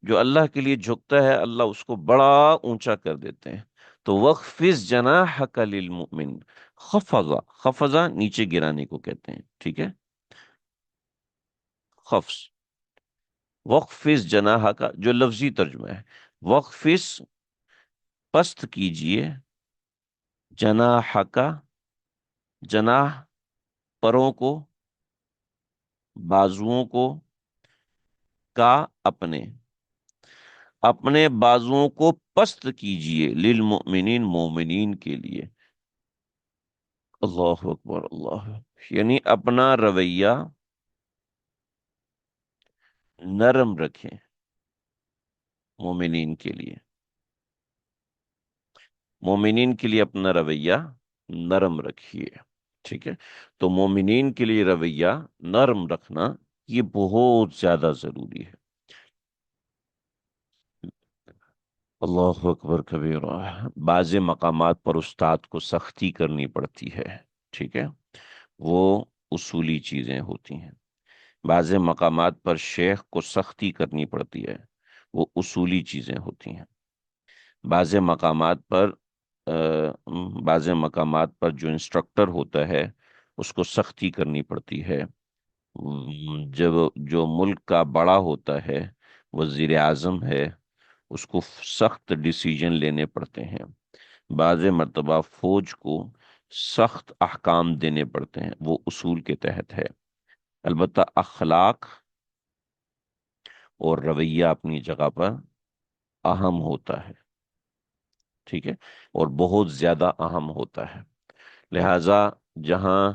جو اللہ کے لیے جھکتا ہے اللہ اس کو بڑا اونچا کر دیتے ہیں. تو وَخْفِضْ جَنَاحَكَ لِلْمُؤْمِنِ. خفضا، خفضا نیچے گرانے کو کہتے ہیں. ٹھیک ہے. خفض. وَخْفِضْ جَنَاحَكَ جو لفظی ترجمہ ہے، وَخْفِض پست کیجئے، جناحَكَ جناح پروں کو، بازوؤں کو، کا اپنے اپنے بازوؤں کو پست کیجئے، للمؤمنین مومنین کے لیے. اللہ اکبر اللہ. یعنی اپنا رویہ نرم رکھیں مومنین کے لیے. مومنین کے لیے اپنا رویہ نرم رکھیے. ٹھیک ہے. تو مومنین کے لیے رویہ نرم رکھنا یہ بہت زیادہ ضروری ہے. اللہ اکبر کبیرہ. بعض مقامات پر استاد کو سختی کرنی پڑتی ہے. ٹھیک ہے. وہ اصولی چیزیں ہوتی ہیں. بعض مقامات پر شیخ کو سختی کرنی پڑتی ہے، وہ اصولی چیزیں ہوتی ہیں. بعض مقامات پر بعض مقامات پر جو انسٹرکٹر ہوتا ہے اس کو سختی کرنی پڑتی ہے. جب جو ملک کا بڑا ہوتا ہے، وزیر اعظم ہے، اس کو سخت ڈیسیجن لینے پڑتے ہیں. بعض مرتبہ فوج کو سخت احکام دینے پڑتے ہیں، وہ اصول کے تحت ہے. البتہ اخلاق اور رویہ اپنی جگہ پر اہم ہوتا ہے. ٹھیک ہے. اور بہت زیادہ اہم ہوتا ہے. لہذا جہاں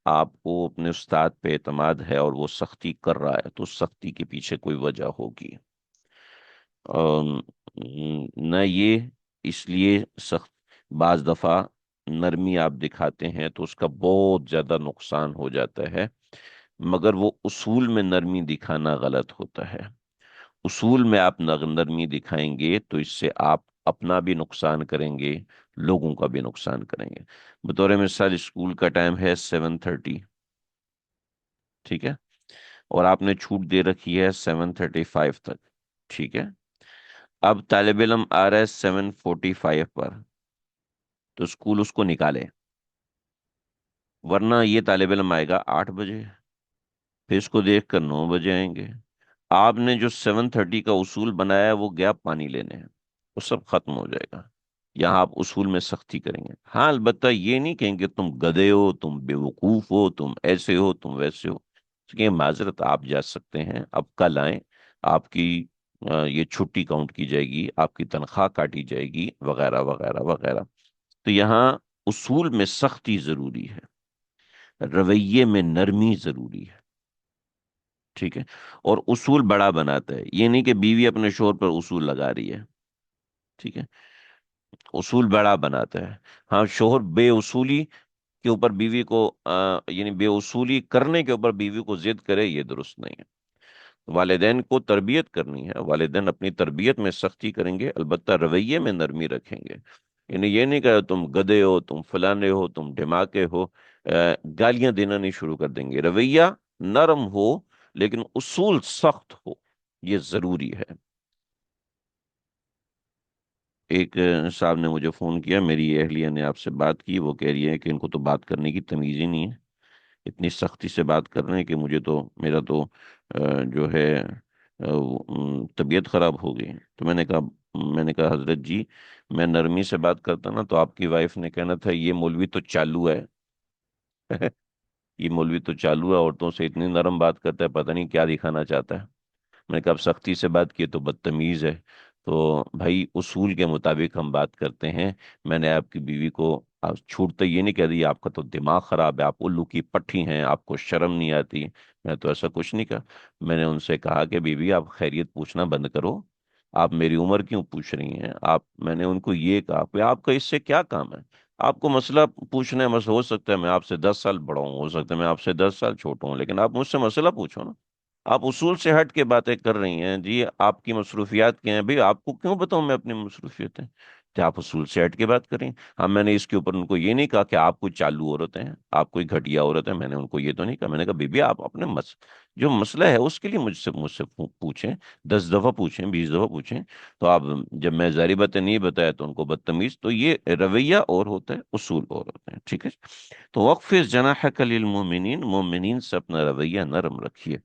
آپ کو اپنے استاد پہ اعتماد ہے اور وہ سختی کر رہا ہے تو اس سختی کے پیچھے کوئی وجہ ہوگی. ام، نہ یہ اس لیے سخت، بعض دفعہ نرمی آپ دکھاتے ہیں تو اس کا بہت زیادہ نقصان ہو جاتا ہے، مگر وہ اصول میں نرمی دکھانا غلط ہوتا ہے. اصول میں آپ نرمی دکھائیں گے تو اس سے آپ اپنا بھی نقصان کریں گے، لوگوں کا بھی نقصان کریں گے. بطور مثال اسکول کا ٹائم ہے 7:30. ٹھیک ہے. اور آپ نے چھوٹ دے رکھی ہے 7:35 تک. ٹھیک ہے. اب طالب علم آ رہا ہے 7:45 پر، تو اسکول اس کو نکالے، ورنہ یہ طالب علم آئے گا 8 بجے. پھر اس کو دیکھ کر 9 بجے آئیں گے. آپ نے جو 7:30 کا اصول بنایا ہے وہ گیا پانی لینے ہیں، وہ سب ختم ہو جائے گا. یہاں آپ اصول میں سختی کریں گے. ہاں البتہ یہ نہیں کہیں گے تم گدھے ہو، تم بے وقوف ہو، تم ایسے ہو، تم ویسے ہو. کہ معذرت آپ جا سکتے ہیں، اب کل آئیں. آپ کی یہ چھٹی کاؤنٹ کی جائے گی، آپ کی تنخواہ کاٹی جائے گی، وغیرہ وغیرہ وغیرہ. تو یہاں اصول میں سختی ضروری ہے، رویے میں نرمی ضروری ہے. ٹھیک ہے. اور اصول بڑا بناتا ہے، یہ نہیں کہ بیوی اپنے شوہر پر اصول لگا رہی ہے. ٹھیک ہے. اصول بڑا بناتا ہے. ہاں شوہر بے اصولی کے اوپر بیوی کو یعنی بے اصولی کرنے کے اوپر بیوی کو ضد کرے، یہ درست نہیں ہے. والدین کو تربیت کرنی ہے، والدین اپنی تربیت میں سختی کریں گے، البتہ رویے میں نرمی رکھیں گے. یعنی یہ نہیں کہ تم گدھے ہو، تم فلانے ہو، تم ڈھماکے ہو. گالیاں دینا نہیں شروع کر دیں گے. رویہ نرم ہو لیکن اصول سخت ہو، یہ ضروری ہے. ایک صاحب نے مجھے فون کیا، میری اہلیہ نے آپ سے بات کی، وہ کہہ رہی ہے کہ ان کو تو بات کرنے کی تمیز ہی نہیں ہے، اتنی سختی سے بات کر رہے ہیں کہ مجھے تو میرا تو جو ہے طبیعت خراب ہو گئی. تو میں نے کہا حضرت جی، میں نرمی سے بات کرتا نا تو آپ کی وائف نے کہنا تھا یہ مولوی تو چالو ہے. یہ مولوی تو چالو ہے، عورتوں سے اتنی نرم بات کرتا ہے، پتہ نہیں کیا دکھانا چاہتا ہے. میں نے کہا اب سختی سے بات کی تو بدتمیز ہے. تو بھائی اصول کے مطابق ہم بات کرتے ہیں. میں نے آپ کی بیوی کو چھوٹ تو یہ نہیں کہہ دی آپ کا تو دماغ خراب ہے، آپ الو کی پٹھی ہیں، آپ کو شرم نہیں آتی. میں تو ایسا کچھ نہیں کہا. میں نے ان سے کہا کہ بیوی آپ خیریت پوچھنا بند کرو، آپ میری عمر کیوں پوچھ رہی ہیں آپ. میں نے ان کو یہ کہا کہ آپ کا اس سے کیا کام ہے. آپ کو مسئلہ پوچھنا ہے، ہو سکتا ہے میں آپ سے 10 سال بڑا ہوں، ہو سکتا ہے میں آپ سے 10 سال چھوٹا ہوں، لیکن آپ مجھ سے مسئلہ پوچھو نا. آپ اصول سے ہٹ کے باتیں کر رہی ہیں جی، آپ کی مصروفیات کیا ہیں بھئی، آپ کو کیوں بتاؤں میں اپنی مصروفیتیں. تو آپ اصول سے ہٹ کے بات کریں. ہاں میں نے اس کے اوپر ان کو یہ نہیں کہا کہ آپ کوئی چالو عورت ہیں، آپ کوئی گھٹیا عورت ہیں، میں نے ان کو یہ تو نہیں کہا. میں نے کہا بی بی آپ اپنے جو مسئلہ ہے اس کے لیے مجھ سے پوچھیں، 10 دفعہ پوچھیں، 20 دفعہ پوچھیں. تو آپ جب میں ظاہری باتیں نہیں بتایا تو ان کو بدتمیز. تو یہ رویہ اور ہوتا ہے، اصول اور ہوتے ہیں. ٹھیک ہے. تو وقفظ جناحک للمؤمنین، مومنین سے اپنا رویہ نرم رکھیے.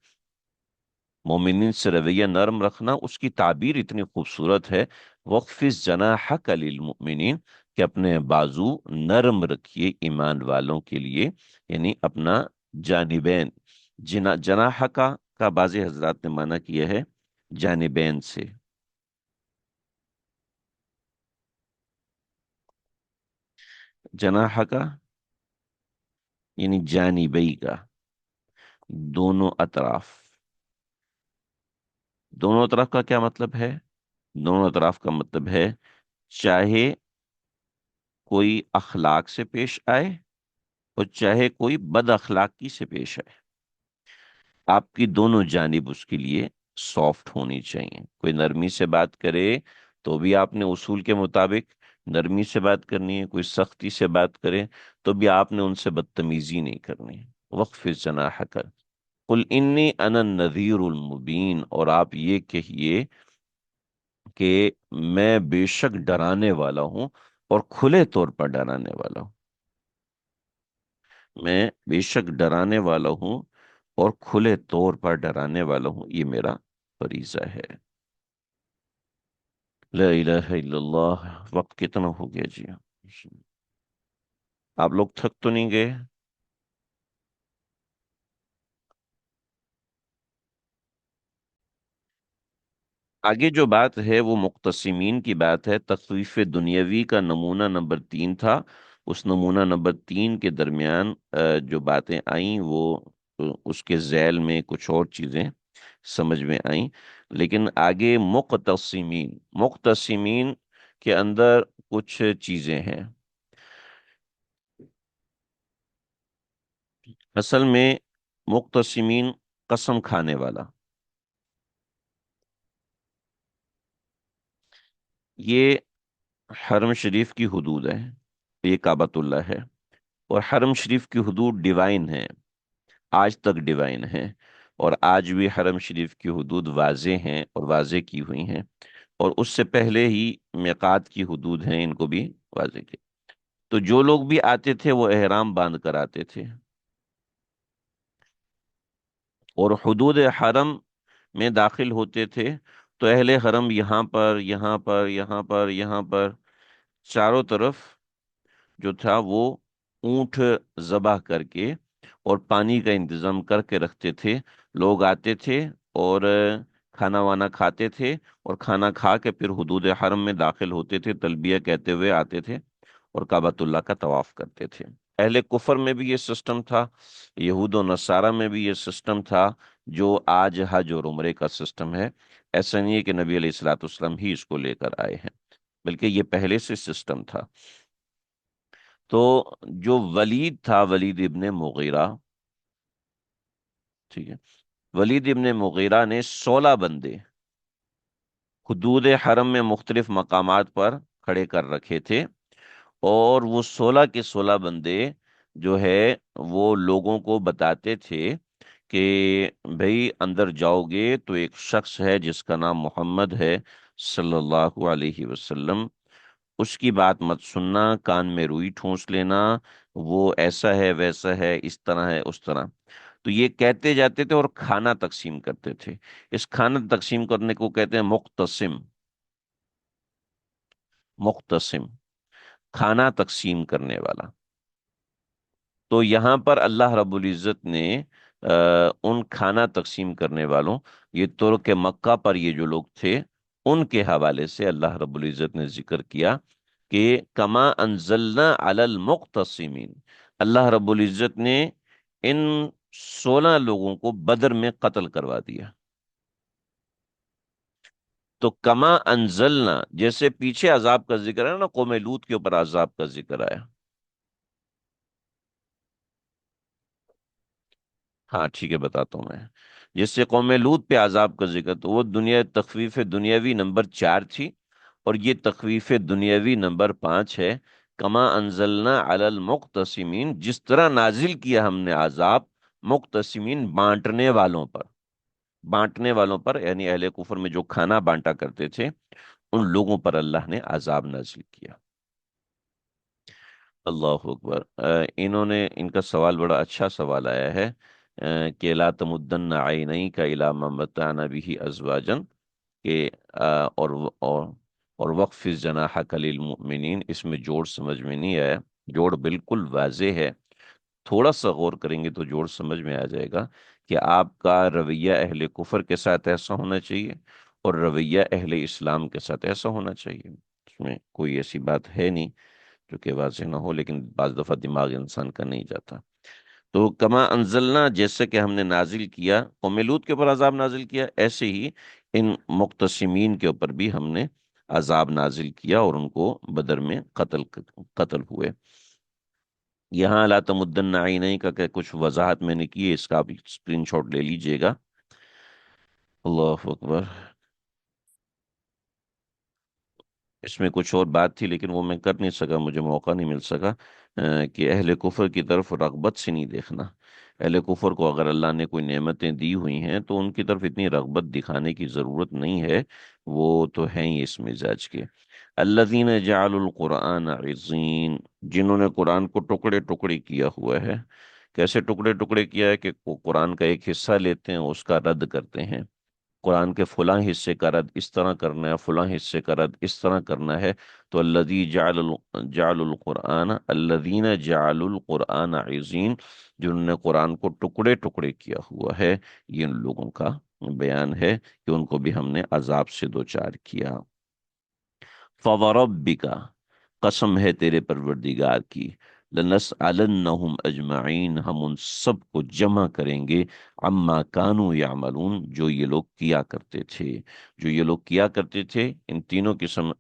مومنین سے رویہ نرم رکھنا، اس کی تعبیر اتنی خوبصورت ہے. وقفظ جناحک للمؤمنین، کہ اپنے بازو نرم رکھیے ایمان والوں کے لیے. یعنی اپنا جانبین، جناح کا بعض حضرات نے معنی کیا ہے جانبین سے. جناح کا یعنی جانبی کا، دونوں اطراف. دونوں اطراف کا کیا مطلب ہے؟ دونوں اطراف کا مطلب ہے چاہے کوئی اخلاق سے پیش آئے اور چاہے کوئی بد اخلاقی سے پیش آئے، آپ کی دونوں جانب اس کے لیے سافٹ ہونی چاہیے. کوئی نرمی سے بات کرے تو بھی آپ نے اصول کے مطابق نرمی سے بات کرنی ہے، کوئی سختی سے بات کرے تو بھی آپ نے ان سے بدتمیزی نہیں کرنی. وقف جناحک قل انی انا النذیر المبین، اور آپ یہ کہیے کہ میں بے شک ڈرانے والا ہوں اور کھلے طور پر ڈرانے والا ہوں. میں بے شک ڈرانے والا ہوں اور کھلے طور پر ڈرانے والا ہوں، یہ میرا فریضہ ہے. لا الہ الا اللہ. وقت کتنا ہو گیا جی؟ آپ لوگ تھک تو نہیں گئے؟ آگے جو بات ہے وہ مقتسمین کی بات ہے. تخفیف دنیاوی کا نمونہ نمبر 3 تھا. اس نمونہ نمبر 3 کے درمیان جو باتیں آئیں وہ اس کے ذیل میں کچھ اور چیزیں سمجھ میں آئیں. لیکن آگے مقتسمین کے اندر کچھ چیزیں ہیں. اصل میں مقتسمین قسم کھانے والا، یہ حرم شریف کی حدود ہے، یہ کعبۃ اللہ ہے. اور حرم شریف کی حدود ڈیوائن ہیں، آج تک ڈیوائن ہیں. اور آج بھی حرم شریف کی حدود واضح ہیں اور واضح کی ہوئی ہیں. اور اس سے پہلے ہی میقات کی حدود ہیں، ان کو بھی واضح کی. تو جو لوگ بھی آتے تھے وہ احرام باندھ کر آتے تھے. اور حدود حرم میں داخل ہوتے تھے تو اہل حرم یہاں پر یہاں پر یہاں پر یہاں پر چاروں طرف جو تھا وہ اونٹ ذبح کر کے اور پانی کا انتظام کر کے رکھتے تھے. لوگ آتے تھے اور کھانا وانا کھاتے تھے، اور کھانا کھا کے پھر حدود حرم میں داخل ہوتے تھے، تلبیہ کہتے ہوئے آتے تھے اور کعبۃ اللہ کا طواف کرتے تھے. اہل کفر میں بھی یہ سسٹم تھا، یہود و نصارہ میں بھی یہ سسٹم تھا، جو آج حج اور عمرے کا سسٹم ہے. ایسا نہیں ہے کہ نبی علیہ الصلوۃ والسلام ہی اس کو لے کر آئے ہیں، بلکہ یہ پہلے سے سسٹم تھا. تو جو ولید تھا، ولید ابن مغیرہ، ٹھیک ہے، ولید ابن مغیرہ نے 16 بندے حدود حرم میں مختلف مقامات پر کھڑے کر رکھے تھے، اور وہ 16 کے 16 بندے جو ہے وہ لوگوں کو بتاتے تھے کہ بھئی اندر جاؤ گے تو ایک شخص ہے جس کا نام محمد ہے صلی اللہ علیہ وسلم، اس کی بات مت سننا، کان میں روئی ٹھونس لینا، وہ ایسا ہے ویسا ہے اس طرح ہے اس طرح. تو یہ کہتے جاتے تھے اور کھانا تقسیم کرتے تھے. اس کھانا تقسیم کرنے کو کہتے ہیں مختصم. مختصم، کھانا تقسیم کرنے والا. تو یہاں پر اللہ رب العزت نے ان کھانا تقسیم کرنے والوں، یہ ترک مکہ پر یہ جو لوگ تھے، ان کے حوالے سے اللہ رب العزت نے ذکر کیا کہ کما انزلنا علی المقتصمین، اللہ رب العزت نے ان 16 لوگوں کو بدر میں قتل کروا دیا. تو کما انزلنا، جیسے پیچھے عذاب کا ذکر ہے نا، قوم لوط کے اوپر عذاب کا ذکر آیا. ہاں ٹھیک ہے، بتاتا ہوں میں. جس سے قوم لوط پہ عذاب کا ذکر، تو وہ دنیا تخفیف دنیاوی نمبر 4 تھی، اور یہ تخفیف دنیاوی نمبر 5 ہے. کما انزلنا علی المقتسمین، جس طرح نازل کیا ہم نے عذاب مقتسمین، بانٹنے والوں پر. بانٹنے والوں پر یعنی اہل کفر میں جو کھانا بانٹا کرتے تھے، ان لوگوں پر اللہ نے عذاب نازل کیا. اللہ اکبر. انہوں نے ان کا سوال بڑا اچھا سوال آیا ہے، کہ لا تمدن عینیک الی ما متعنا به ازواجا، کہ اور وقفز جناحک للمؤمنین، اس میں جوڑ سمجھ میں نہیں آیا. جوڑ بالکل واضح ہے، تھوڑا سا غور کریں گے تو جوڑ سمجھ میں آ جائے گا کہ آپ کا رویہ اہل کفر کے ساتھ ایسا ہونا چاہیے اور رویہ اہل اسلام کے ساتھ ایسا ہونا چاہیے. اس میں کوئی ایسی بات ہے نہیں جو کہ واضح نہ ہو، لیکن بعض دفعہ دماغ انسان کا نہیں جاتا. تو کما انزلنا، جیسے کہ ہم نے نازل کیا قوم لوط کے اوپر عذاب نازل کیا، ایسے ہی ان مقتسمین کے اوپر بھی ہم نے عذاب نازل کیا، اور ان کو بدر میں قتل ہوئے. یہاں لا تمدن عینیک کا کہ کچھ وضاحت میں نے کی ہے، اس کا بھی اسکرین شاٹ لے لیجئے گا. اللہ اکبر. اس میں کچھ اور بات تھی لیکن وہ میں کر نہیں سکا، مجھے موقع نہیں مل سکا. کہ اہل کفر کی طرف رغبت سے نہیں دیکھنا. اہل کفر کو اگر اللہ نے کوئی نعمتیں دی ہوئی ہیں تو ان کی طرف اتنی رغبت دکھانے کی ضرورت نہیں ہے، وہ تو ہیں ہی اس مزاج کے. الذین جعلوا القرآن عضین، جنہوں نے قرآن کو ٹکڑے ٹکڑے کیا ہوا ہے. کیسے ٹکڑے ٹکڑے کیا ہے؟ کہ وہ قرآن کا ایک حصہ لیتے ہیں، اس کا رد کرتے ہیں. قرآن کے فلاں حصے کا رد اس طرح کرنا ہے، فلاں حصے کا رد اس طرح کرنا ہے. تو جعل القرآن، الذین جعل القرآن عضین، جنہوں نے قرآن کو ٹکڑے ٹکڑے کیا ہوا ہے، یہ ان لوگوں کا بیان ہے کہ ان کو بھی ہم نے عذاب سے دوچار کیا. فوربک، قسم ہے تیرے پروردگار کی، لنسألنہم اجمعین، ہم ان سب کو جمع کریں گے، عما کانوا یعملون، جو یہ لوگ کیا کرتے تھے. جو یہ لوگ کیا کرتے تھے، ان تینوں قسم،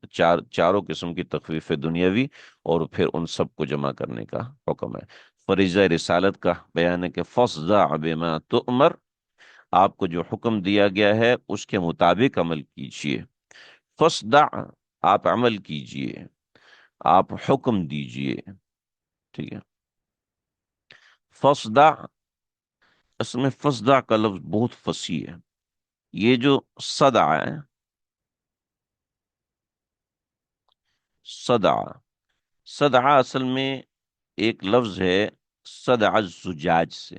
چاروں قسم کی تخفیف دنیاوی، اور پھر ان سب کو جمع کرنے کا حکم ہے. فریضہ رسالت کا بیان ہے کہ فاصدع بما تؤمر، آپ کو جو حکم دیا گیا ہے اس کے مطابق عمل کیجیے. فاصدع، آپ عمل کیجئے، آپ حکم دیجئے. ٹھیک ہے. فصدع، اصل میں فصدع کا لفظ بہت فصیح ہے. یہ جو صدع ہے، صدع، صدع اصل میں ایک لفظ ہے، صدع الزجاج سے.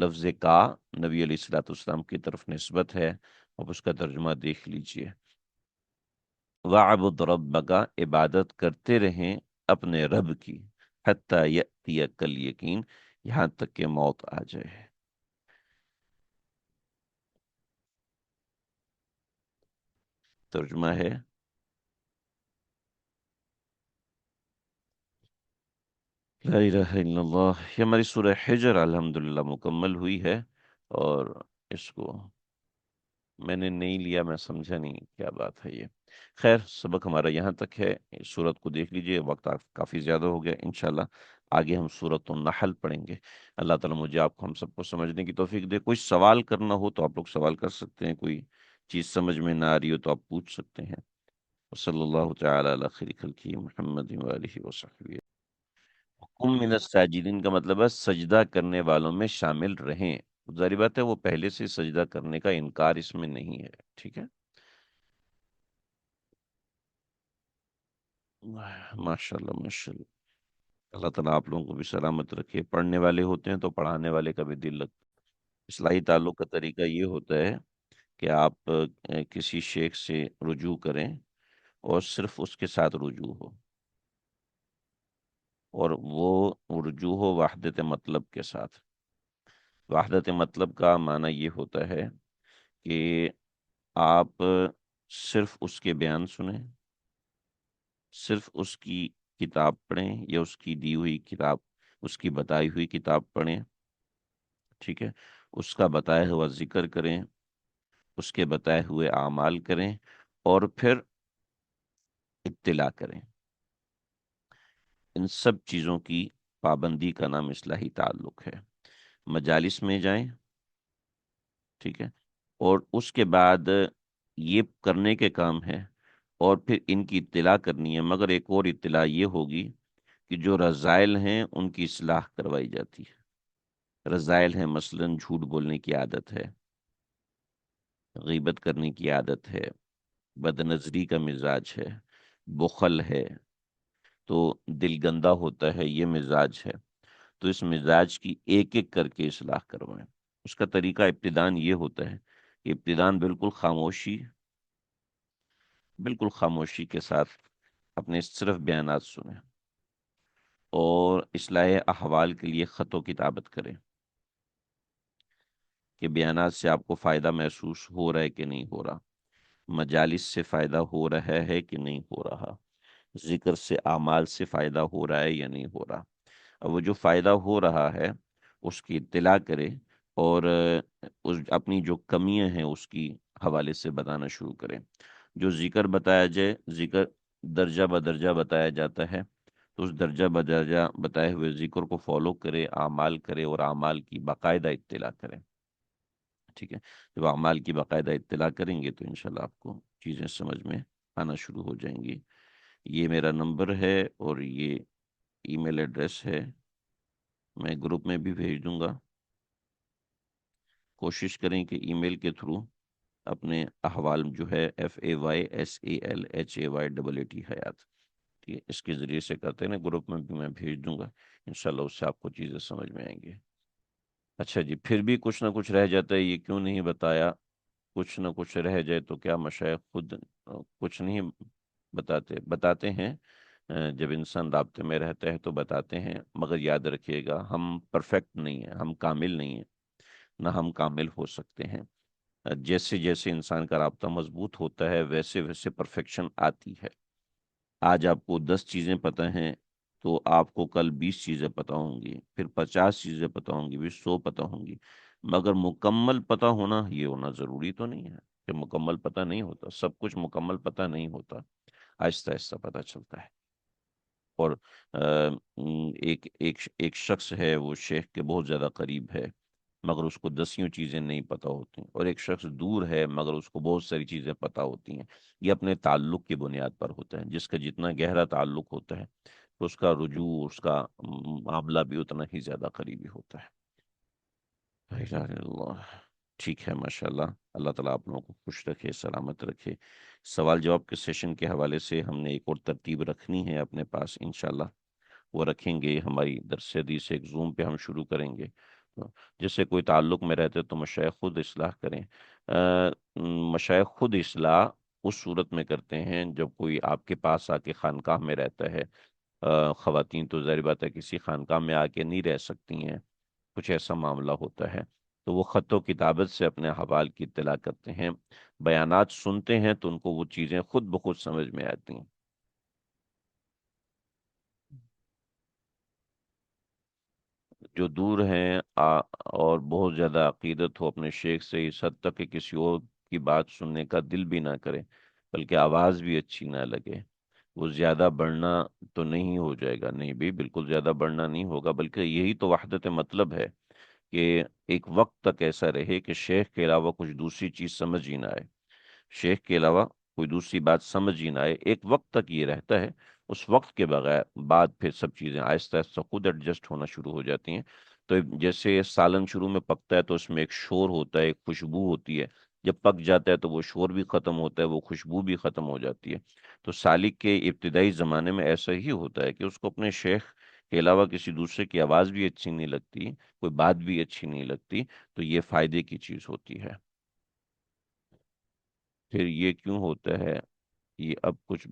لفظ کا نبی علیہ الصلوۃ والسلام کی طرف نسبت ہے، اب اس کا ترجمہ دیکھ لیجئے۔ وَاعْبُدْ رَبَّكَ، عبادت کرتے رہیں اپنے رب کی، حتیٰ یأتیک الیقین، یہاں تک کہ موت آ جائے۔ ترجمہ ہے لا الہ الا اللہ۔ یہ ہماری سورہ حجر الحمدللہ مکمل ہوئی ہے، اور اس کو میں نے نہیں لیا، میں سمجھا نہیں کیا بات ہے یہ۔ خیر، سبق ہمارا یہاں تک ہے، اس سورت کو دیکھ لیجئے، وقت کافی زیادہ ہو گیا، انشاءاللہ آگے ہم سورت النحل پڑھیں گے۔ اللہ تعالیٰ مجھے آپ کو ہم سب کو سمجھنے کی توفیق دے۔ کوئی سوال کرنا ہو تو آپ لوگ سوال کر سکتے ہیں، کوئی چیز سمجھ میں نہ آ رہی ہو تو آپ پوچھ سکتے ہیں۔ وصلی اللہ تعالی علی خیر خلقہ محمد وآلہ وصحبہ۔ حکم من الساجدین کا مطلب ہے سجدہ کرنے والوں میں شامل رہیں۔ ظاہر بات ہے وہ پہلے سے سجدہ کرنے کا انکار اس میں نہیں ہے، ٹھیک ہے۔ ماشاء اللہ ماشاء اللہ، اللہ تعالیٰ آپ لوگوں کو بھی سلامت رکھے۔ پڑھنے والے ہوتے ہیں تو پڑھانے والے کا بھی دل لگتا ہے۔ اصلاحی تعلق کا طریقہ یہ ہوتا ہے کہ آپ کسی شیخ سے رجوع کریں، اور صرف اس کے ساتھ رجوع ہو، اور وہ رجوع ہو وحدت مطلب کے ساتھ۔ وحدت مطلب کا معنی یہ ہوتا ہے کہ آپ صرف اس کے بیان سنیں، صرف اس کی کتاب پڑھیں، یا اس کی دی ہوئی کتاب، اس کی بتائی ہوئی کتاب پڑھیں، ٹھیک ہے، اس کا بتایا ہوا ذکر کریں، اس کے بتائے ہوئے اعمال کریں، اور پھر اطلاع کریں۔ ان سب چیزوں کی پابندی کا نام اصلاحی تعلق ہے۔ مجالس میں جائیں، ٹھیک ہے، اور اس کے بعد یہ کرنے کے کام ہے، اور پھر ان کی اطلاع کرنی ہے، مگر ایک اور اطلاع یہ ہوگی کہ جو رذائل ہیں ان کی اصلاح کروائی جاتی ہے۔ رذائل ہیں مثلا جھوٹ بولنے کی عادت ہے، غیبت کرنے کی عادت ہے، بد نظری کا مزاج ہے، بخل ہے، تو دل گندا ہوتا ہے، یہ مزاج ہے، تو اس مزاج کی ایک ایک کر کے اصلاح کروائیں۔ اس کا طریقہ ابتدان یہ ہوتا ہے کہ ابتدان بالکل خاموشی کے ساتھ اپنے صرف بیانات سنیں، اور اصلاح احوال کے لیے خط و کتابت کریں کہ بیانات سے آپ کو فائدہ محسوس ہو رہا ہے کہ نہیں ہو رہا، مجالس سے فائدہ ہو رہا ہے کہ نہیں ہو رہا، ذکر سے اعمال سے فائدہ ہو رہا ہے یا نہیں ہو رہا۔ اب وہ جو فائدہ ہو رہا ہے اس کی اطلاع کرے، اور اپنی جو کمیاں ہیں اس کی حوالے سے بتانا شروع کریں۔ جو ذکر بتایا جائے، ذکر درجہ بدرجہ بتایا جاتا ہے، تو اس درجہ بدرجہ بتائے ہوئے ذکر کو فالو کرے، اعمال کرے، اور اعمال کی باقاعدہ اطلاع کریں، ٹھیک ہے۔ جب اعمال کی باقاعدہ اطلاع کریں گے تو انشاءاللہ آپ کو چیزیں سمجھ میں آنا شروع ہو جائیں گی۔ یہ میرا نمبر ہے، اور یہ ای میل ایڈریس ہے، میں گروپ میں بھی بھیج دوں گا۔ کوشش کریں کہ ای میل کے تھرو اپنے احوال، جو ہے FAYSALHAYAAT حیات، ٹھیک ہے، اس کے ذریعے سے کرتے ہیں نا، گروپ میں بھی میں بھیج دوں گا، انشاءاللہ اس سے آپ کو چیزیں سمجھ میں آئیں گی۔ اچھا جی، پھر بھی کچھ نہ کچھ رہ جاتا ہے، یہ کیوں نہیں بتایا؟ کچھ نہ کچھ رہ جائے تو کیا مشائخ خود کچھ نہیں بتاتے ہیں، جب انسان رابطے میں رہتا ہے تو بتاتے ہیں، مگر یاد رکھیے گا ہم پرفیکٹ نہیں ہیں، ہم کامل نہیں ہیں، نہ ہم کامل ہو سکتے ہیں۔ جیسے جیسے انسان کا رابطہ مضبوط ہوتا ہے ویسے ویسے پرفیکشن آتی ہے۔ آج آپ کو 10 چیزیں پتہ ہیں تو آپ کو کل 20 چیزیں پتہ ہوں گی، پھر 50 چیزیں پتہ ہوں گی، پھر 100 پتہ ہوں گی، مگر مکمل پتہ ہونا یہ ہونا ضروری تو نہیں ہے کہ مکمل پتہ نہیں ہوتا، سب کچھ مکمل پتہ نہیں ہوتا، آہستہ آہستہ پتہ چلتا ہے۔ اور ایک شخص ہے، وہ شیخ کے بہت زیادہ قریب ہے، مگر اس کو 10 چیزیں نہیں پتہ ہوتی، اور ایک شخص دور ہے مگر اس کو بہت ساری چیزیں پتہ ہوتی ہیں۔ یہ اپنے تعلق کی بنیاد پر ہوتا ہے، جس کا جتنا گہرا تعلق ہوتا ہے تو اس کا رجوع، اس کا معاملہ بھی اتنا ہی زیادہ قریبی ہوتا ہے۔ لا الہ الا اللہ۔ ٹھیک ہے، ماشاءاللہ، اللہ تعالیٰ آپ لوگوں کو خوش رکھے، سلامت رکھے۔ سوال جواب کے سیشن کے حوالے سے ہم نے ایک اور ترتیب رکھنی ہے اپنے پاس، انشاءاللہ وہ رکھیں گے۔ ہماری درس حدیث ایک زوم پہ ہم شروع کریں گے، تو جیسے کوئی تعلق میں رہتے تو مشائخ خود اصلاح کریں۔ مشائخ خود اصلاح اس صورت میں کرتے ہیں جب کوئی آپ کے پاس آ کے خانقاہ میں رہتا ہے۔ خواتین تو ظاہر بات ہے کسی خانقاہ میں آ کے نہیں رہ سکتی ہیں، کچھ ایسا معاملہ ہوتا ہے تو وہ خط و کتابت سے اپنے احوال کی اطلاع کرتے ہیں، بیانات سنتے ہیں تو ان کو وہ چیزیں خود بخود سمجھ میں آتی ہیں۔ جو دور ہیں اور بہت زیادہ عقیدت ہو اپنے شیخ سے اس حد تک کہ کسی اور کی بات سننے کا دل بھی نہ کرے، بلکہ آواز بھی اچھی نہ لگے، وہ زیادہ بڑھنا تو نہیں ہو جائے گا، نہیں بھی بالکل زیادہ بڑھنا نہیں ہوگا، بلکہ یہی تو وحدت مطلب ہے کہ ایک وقت تک ایسا رہے کہ شیخ کے علاوہ کچھ دوسری چیز سمجھ ہی نہ آئے، شیخ کے علاوہ کوئی دوسری بات سمجھ ہی نہ آئے، ایک وقت تک یہ رہتا ہے، اس وقت کے بغیر بعد پھر سب چیزیں آہستہ آہستہ خود ایڈجسٹ ہونا شروع ہو جاتی ہیں۔ تو جیسے سالن شروع میں پکتا ہے تو اس میں ایک شور ہوتا ہے، ایک خوشبو ہوتی ہے، جب پک جاتا ہے تو وہ شور بھی ختم ہوتا ہے، وہ خوشبو بھی ختم ہو جاتی ہے۔ تو سالک کے ابتدائی زمانے میں ایسا ہی ہوتا ہے کہ اس کو اپنے شیخ کے علاوہ کسی دوسرے کی آواز بھی اچھی نہیں لگتی، کوئی بات بھی اچھی نہیں لگتی، تو یہ فائدے کی چیز ہوتی ہے۔ پھر یہ کیوں ہوتا ہے، یہ اب کچھ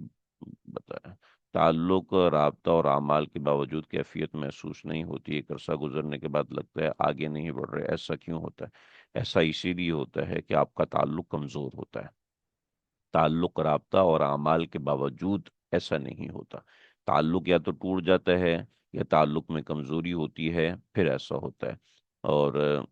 بتایا۔ تعلق، رابطہ اور اعمال کے باوجود کیفیت محسوس نہیں ہوتی، ایک عرصہ گزرنے کے بعد لگتا ہے آگے نہیں بڑھ رہے، ایسا کیوں ہوتا ہے؟ ایسا اسی لیے ہوتا ہے کہ آپ کا تعلق کمزور ہوتا ہے۔ تعلق، رابطہ اور اعمال کے باوجود ایسا نہیں ہوتا، تعلق یا تو ٹوٹ جاتا ہے یا تعلق میں کمزوری ہوتی ہے، پھر ایسا ہوتا ہے۔ اور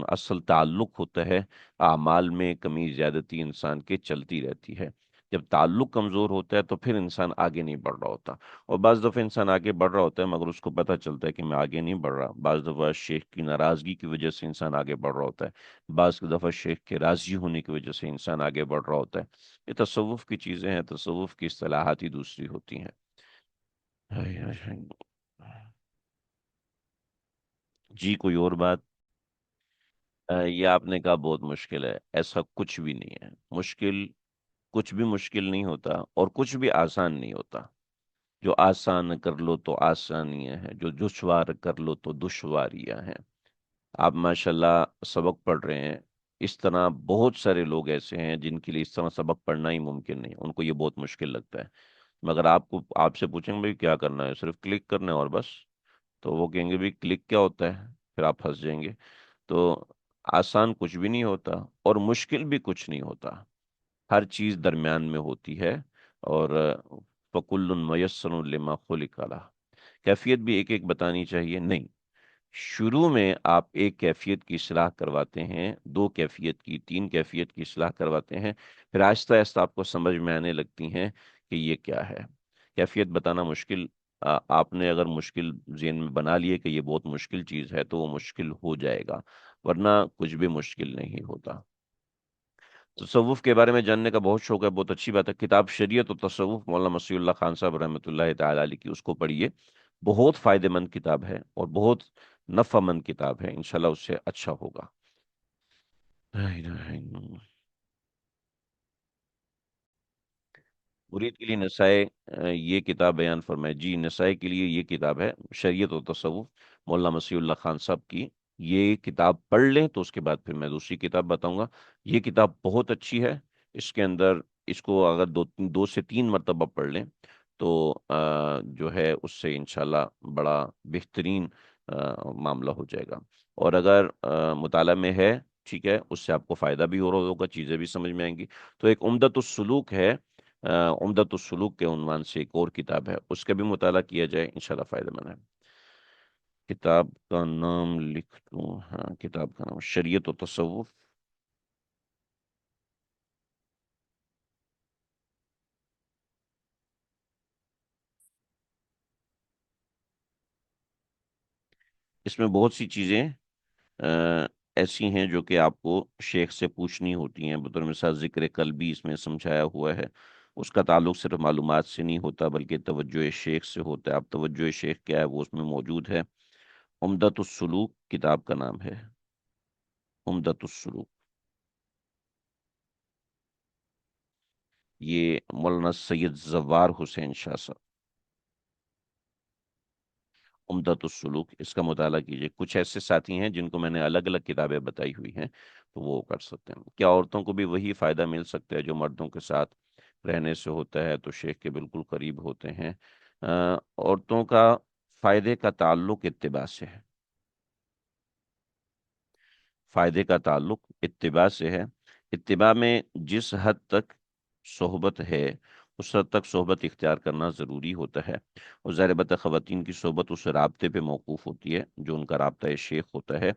اصل تعلق ہوتا ہے، اعمال میں کمی زیادتی انسان کے چلتی رہتی ہے۔ جب تعلق کمزور ہوتا ہے تو پھر انسان آگے نہیں بڑھ رہا ہوتا، اور بعض دفعہ انسان آگے بڑھ رہا ہوتا ہے مگر اس کو پتہ چلتا ہے کہ میں آگے نہیں بڑھ رہا، بعض دفعہ شیخ کی ناراضگی کی وجہ سے انسان آگے بڑھ رہا ہوتا ہے، بعض دفعہ شیخ کے راضی ہونے کی وجہ سے انسان آگے بڑھ رہا ہوتا ہے۔ یہ تصوف کی چیزیں ہیں، تصوف کی اصطلاحات ہی دوسری ہوتی ہیں۔ ہائے ہائے ہائے۔ جی کوئی اور بات؟ یہ آپ نے کہا بہت مشکل ہے، ایسا کچھ بھی نہیں ہے مشکل، کچھ بھی مشکل نہیں ہوتا اور کچھ بھی آسان نہیں ہوتا۔ جو آسان کر لو تو آسانیاں ہیں، جو دشوار کر لو تو دشواریاں ہیں۔ آپ ماشاءاللہ سبق پڑھ رہے ہیں، اس طرح بہت سارے لوگ ایسے ہیں جن کے لیے اس طرح سبق پڑھنا ہی ممکن نہیں، ان کو یہ بہت مشکل لگتا ہے، مگر آپ سے پوچھیں گے بھائی کیا کرنا ہے، صرف کلک کرنا ہے اور بس، تو وہ کہیں گے بھی کلک کیا ہوتا ہے، پھر آپ پھنس جائیں گے۔ تو آسان کچھ بھی نہیں ہوتا اور مشکل بھی کچھ نہیں ہوتا، ہر چیز درمیان میں ہوتی ہے، اور فَكُلٌّ مُيَسَّرٌ لِمَا خُلِقَ لَهُ۔ کیفیت بھی ایک ایک بتانی چاہیے نہیں، شروع میں آپ ایک کیفیت کی اصلاح کرواتے ہیں، دو کیفیت کی، تین کیفیت کی اصلاح کرواتے ہیں، پھر آہستہ آہستہ آپ کو سمجھ میں آنے لگتی ہیں کہ یہ کیا ہے۔ کیفیت بتانا مشکل، آپ نے اگر مشکل ذہن میں بنا لیے کہ یہ بہت مشکل چیز ہے تو وہ مشکل ہو جائے گا، ورنہ کچھ بھی مشکل نہیں ہوتا۔ تصوف کے بارے میں جاننے کا بہت شوق ہے، بہت اچھی بات ہے، کتاب شریعت و تصوف مولانا مسیح اللہ خان صاحب رحمۃ اللہ تعالی علیہ کی، اس کو پڑھیے، بہت فائدہ مند کتاب ہے اور بہت نفع مند کتاب ہے، انشاءاللہ اس سے اچھا ہوگا۔ لا الہ الا اللہ۔ مرید کے لیے نسائے یہ کتاب بیان فرمائے، جی نسائے کے لیے یہ کتاب ہے شریعت و تصوف مولانا مسیح اللہ خان صاحب کی، یہ کتاب پڑھ لیں تو اس کے بعد پھر میں دوسری کتاب بتاؤں گا۔ یہ کتاب بہت اچھی ہے، اس کے اندر اس کو اگر دو سے تین مرتبہ پڑھ لیں تو جو ہے اس سے انشاءاللہ بڑا بہترین معاملہ ہو جائے گا، اور اگر مطالعہ میں ہے، ٹھیک ہے، اس سے آپ کو فائدہ بھی ہو رہا ہوگا، چیزیں بھی سمجھ میں آئیں گی۔ تو ایک عمدۃ السلوک ہے، عمدۃ السلوک کے عنوان سے ایک اور کتاب ہے، اس کا بھی مطالعہ کیا جائے، انشاءاللہ فائدہ مند ہے۔ کتاب کا نام لکھ لوں، ہاں کتاب کا نام شریعت و تصوف۔ اس میں بہت سی چیزیں آ، ایسی ہیں جو کہ آپ کو شیخ سے پوچھنی ہوتی ہیں، بطور مثال ذکر قلبی اس میں سمجھایا ہوا ہے، اس کا تعلق صرف معلومات سے نہیں ہوتا بلکہ توجہ شیخ سے ہوتا ہے، اب توجہ شیخ کیا ہے وہ اس میں موجود ہے۔ عمدۃ السلوک کتاب کا نام ہے، عمدۃ السلوک، یہ مولانا سید زوار حسین شاہ صاحب۔ عمدۃ السلوک، اس کا مطالعہ کیجیے۔ کچھ ایسے ساتھی ہیں جن کو میں نے الگ الگ کتابیں بتائی ہوئی ہیں، تو وہ کر سکتے ہیں۔ کیا عورتوں کو بھی وہی فائدہ مل سکتا ہے جو مردوں کے ساتھ رہنے سے ہوتا ہے؟ تو شیخ کے بالکل قریب ہوتے ہیں۔ عورتوں کا فائدے کا تعلق اتباع سے ہے، فائدے کا تعلق اتباع سے ہے۔ اتباع میں جس حد تک صحبت ہے اس حد تک صحبت اختیار کرنا ضروری ہوتا ہے، اور ظاہر بات ہے خواتین کی صحبت اس رابطے پہ موقوف ہوتی ہے جو ان کا رابطہ شیخ ہوتا ہے۔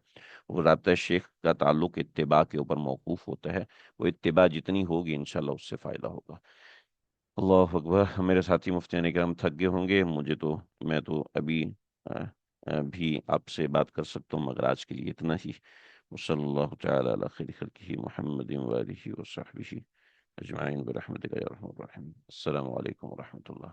وہ رابطہ شیخ کا تعلق اتباع کے اوپر موقوف ہوتا ہے، وہ اتباع جتنی ہوگی انشاءاللہ اس سے فائدہ ہوگا۔ اللہ اکبر! میرے ساتھی مفتیان کرام تھک گئے ہوں گے، میں تو ابھی بھی آپ سے بات کر سکتا ہوں، مگر آج کے لیے اتنا ہی۔ وصلی اللہ تعالی علی خیر خلقہ محمد وآلہ وصحبہ اجمعین برحمتک یا ارحم الراحمین۔ السلام علیکم ورحمۃ اللہ۔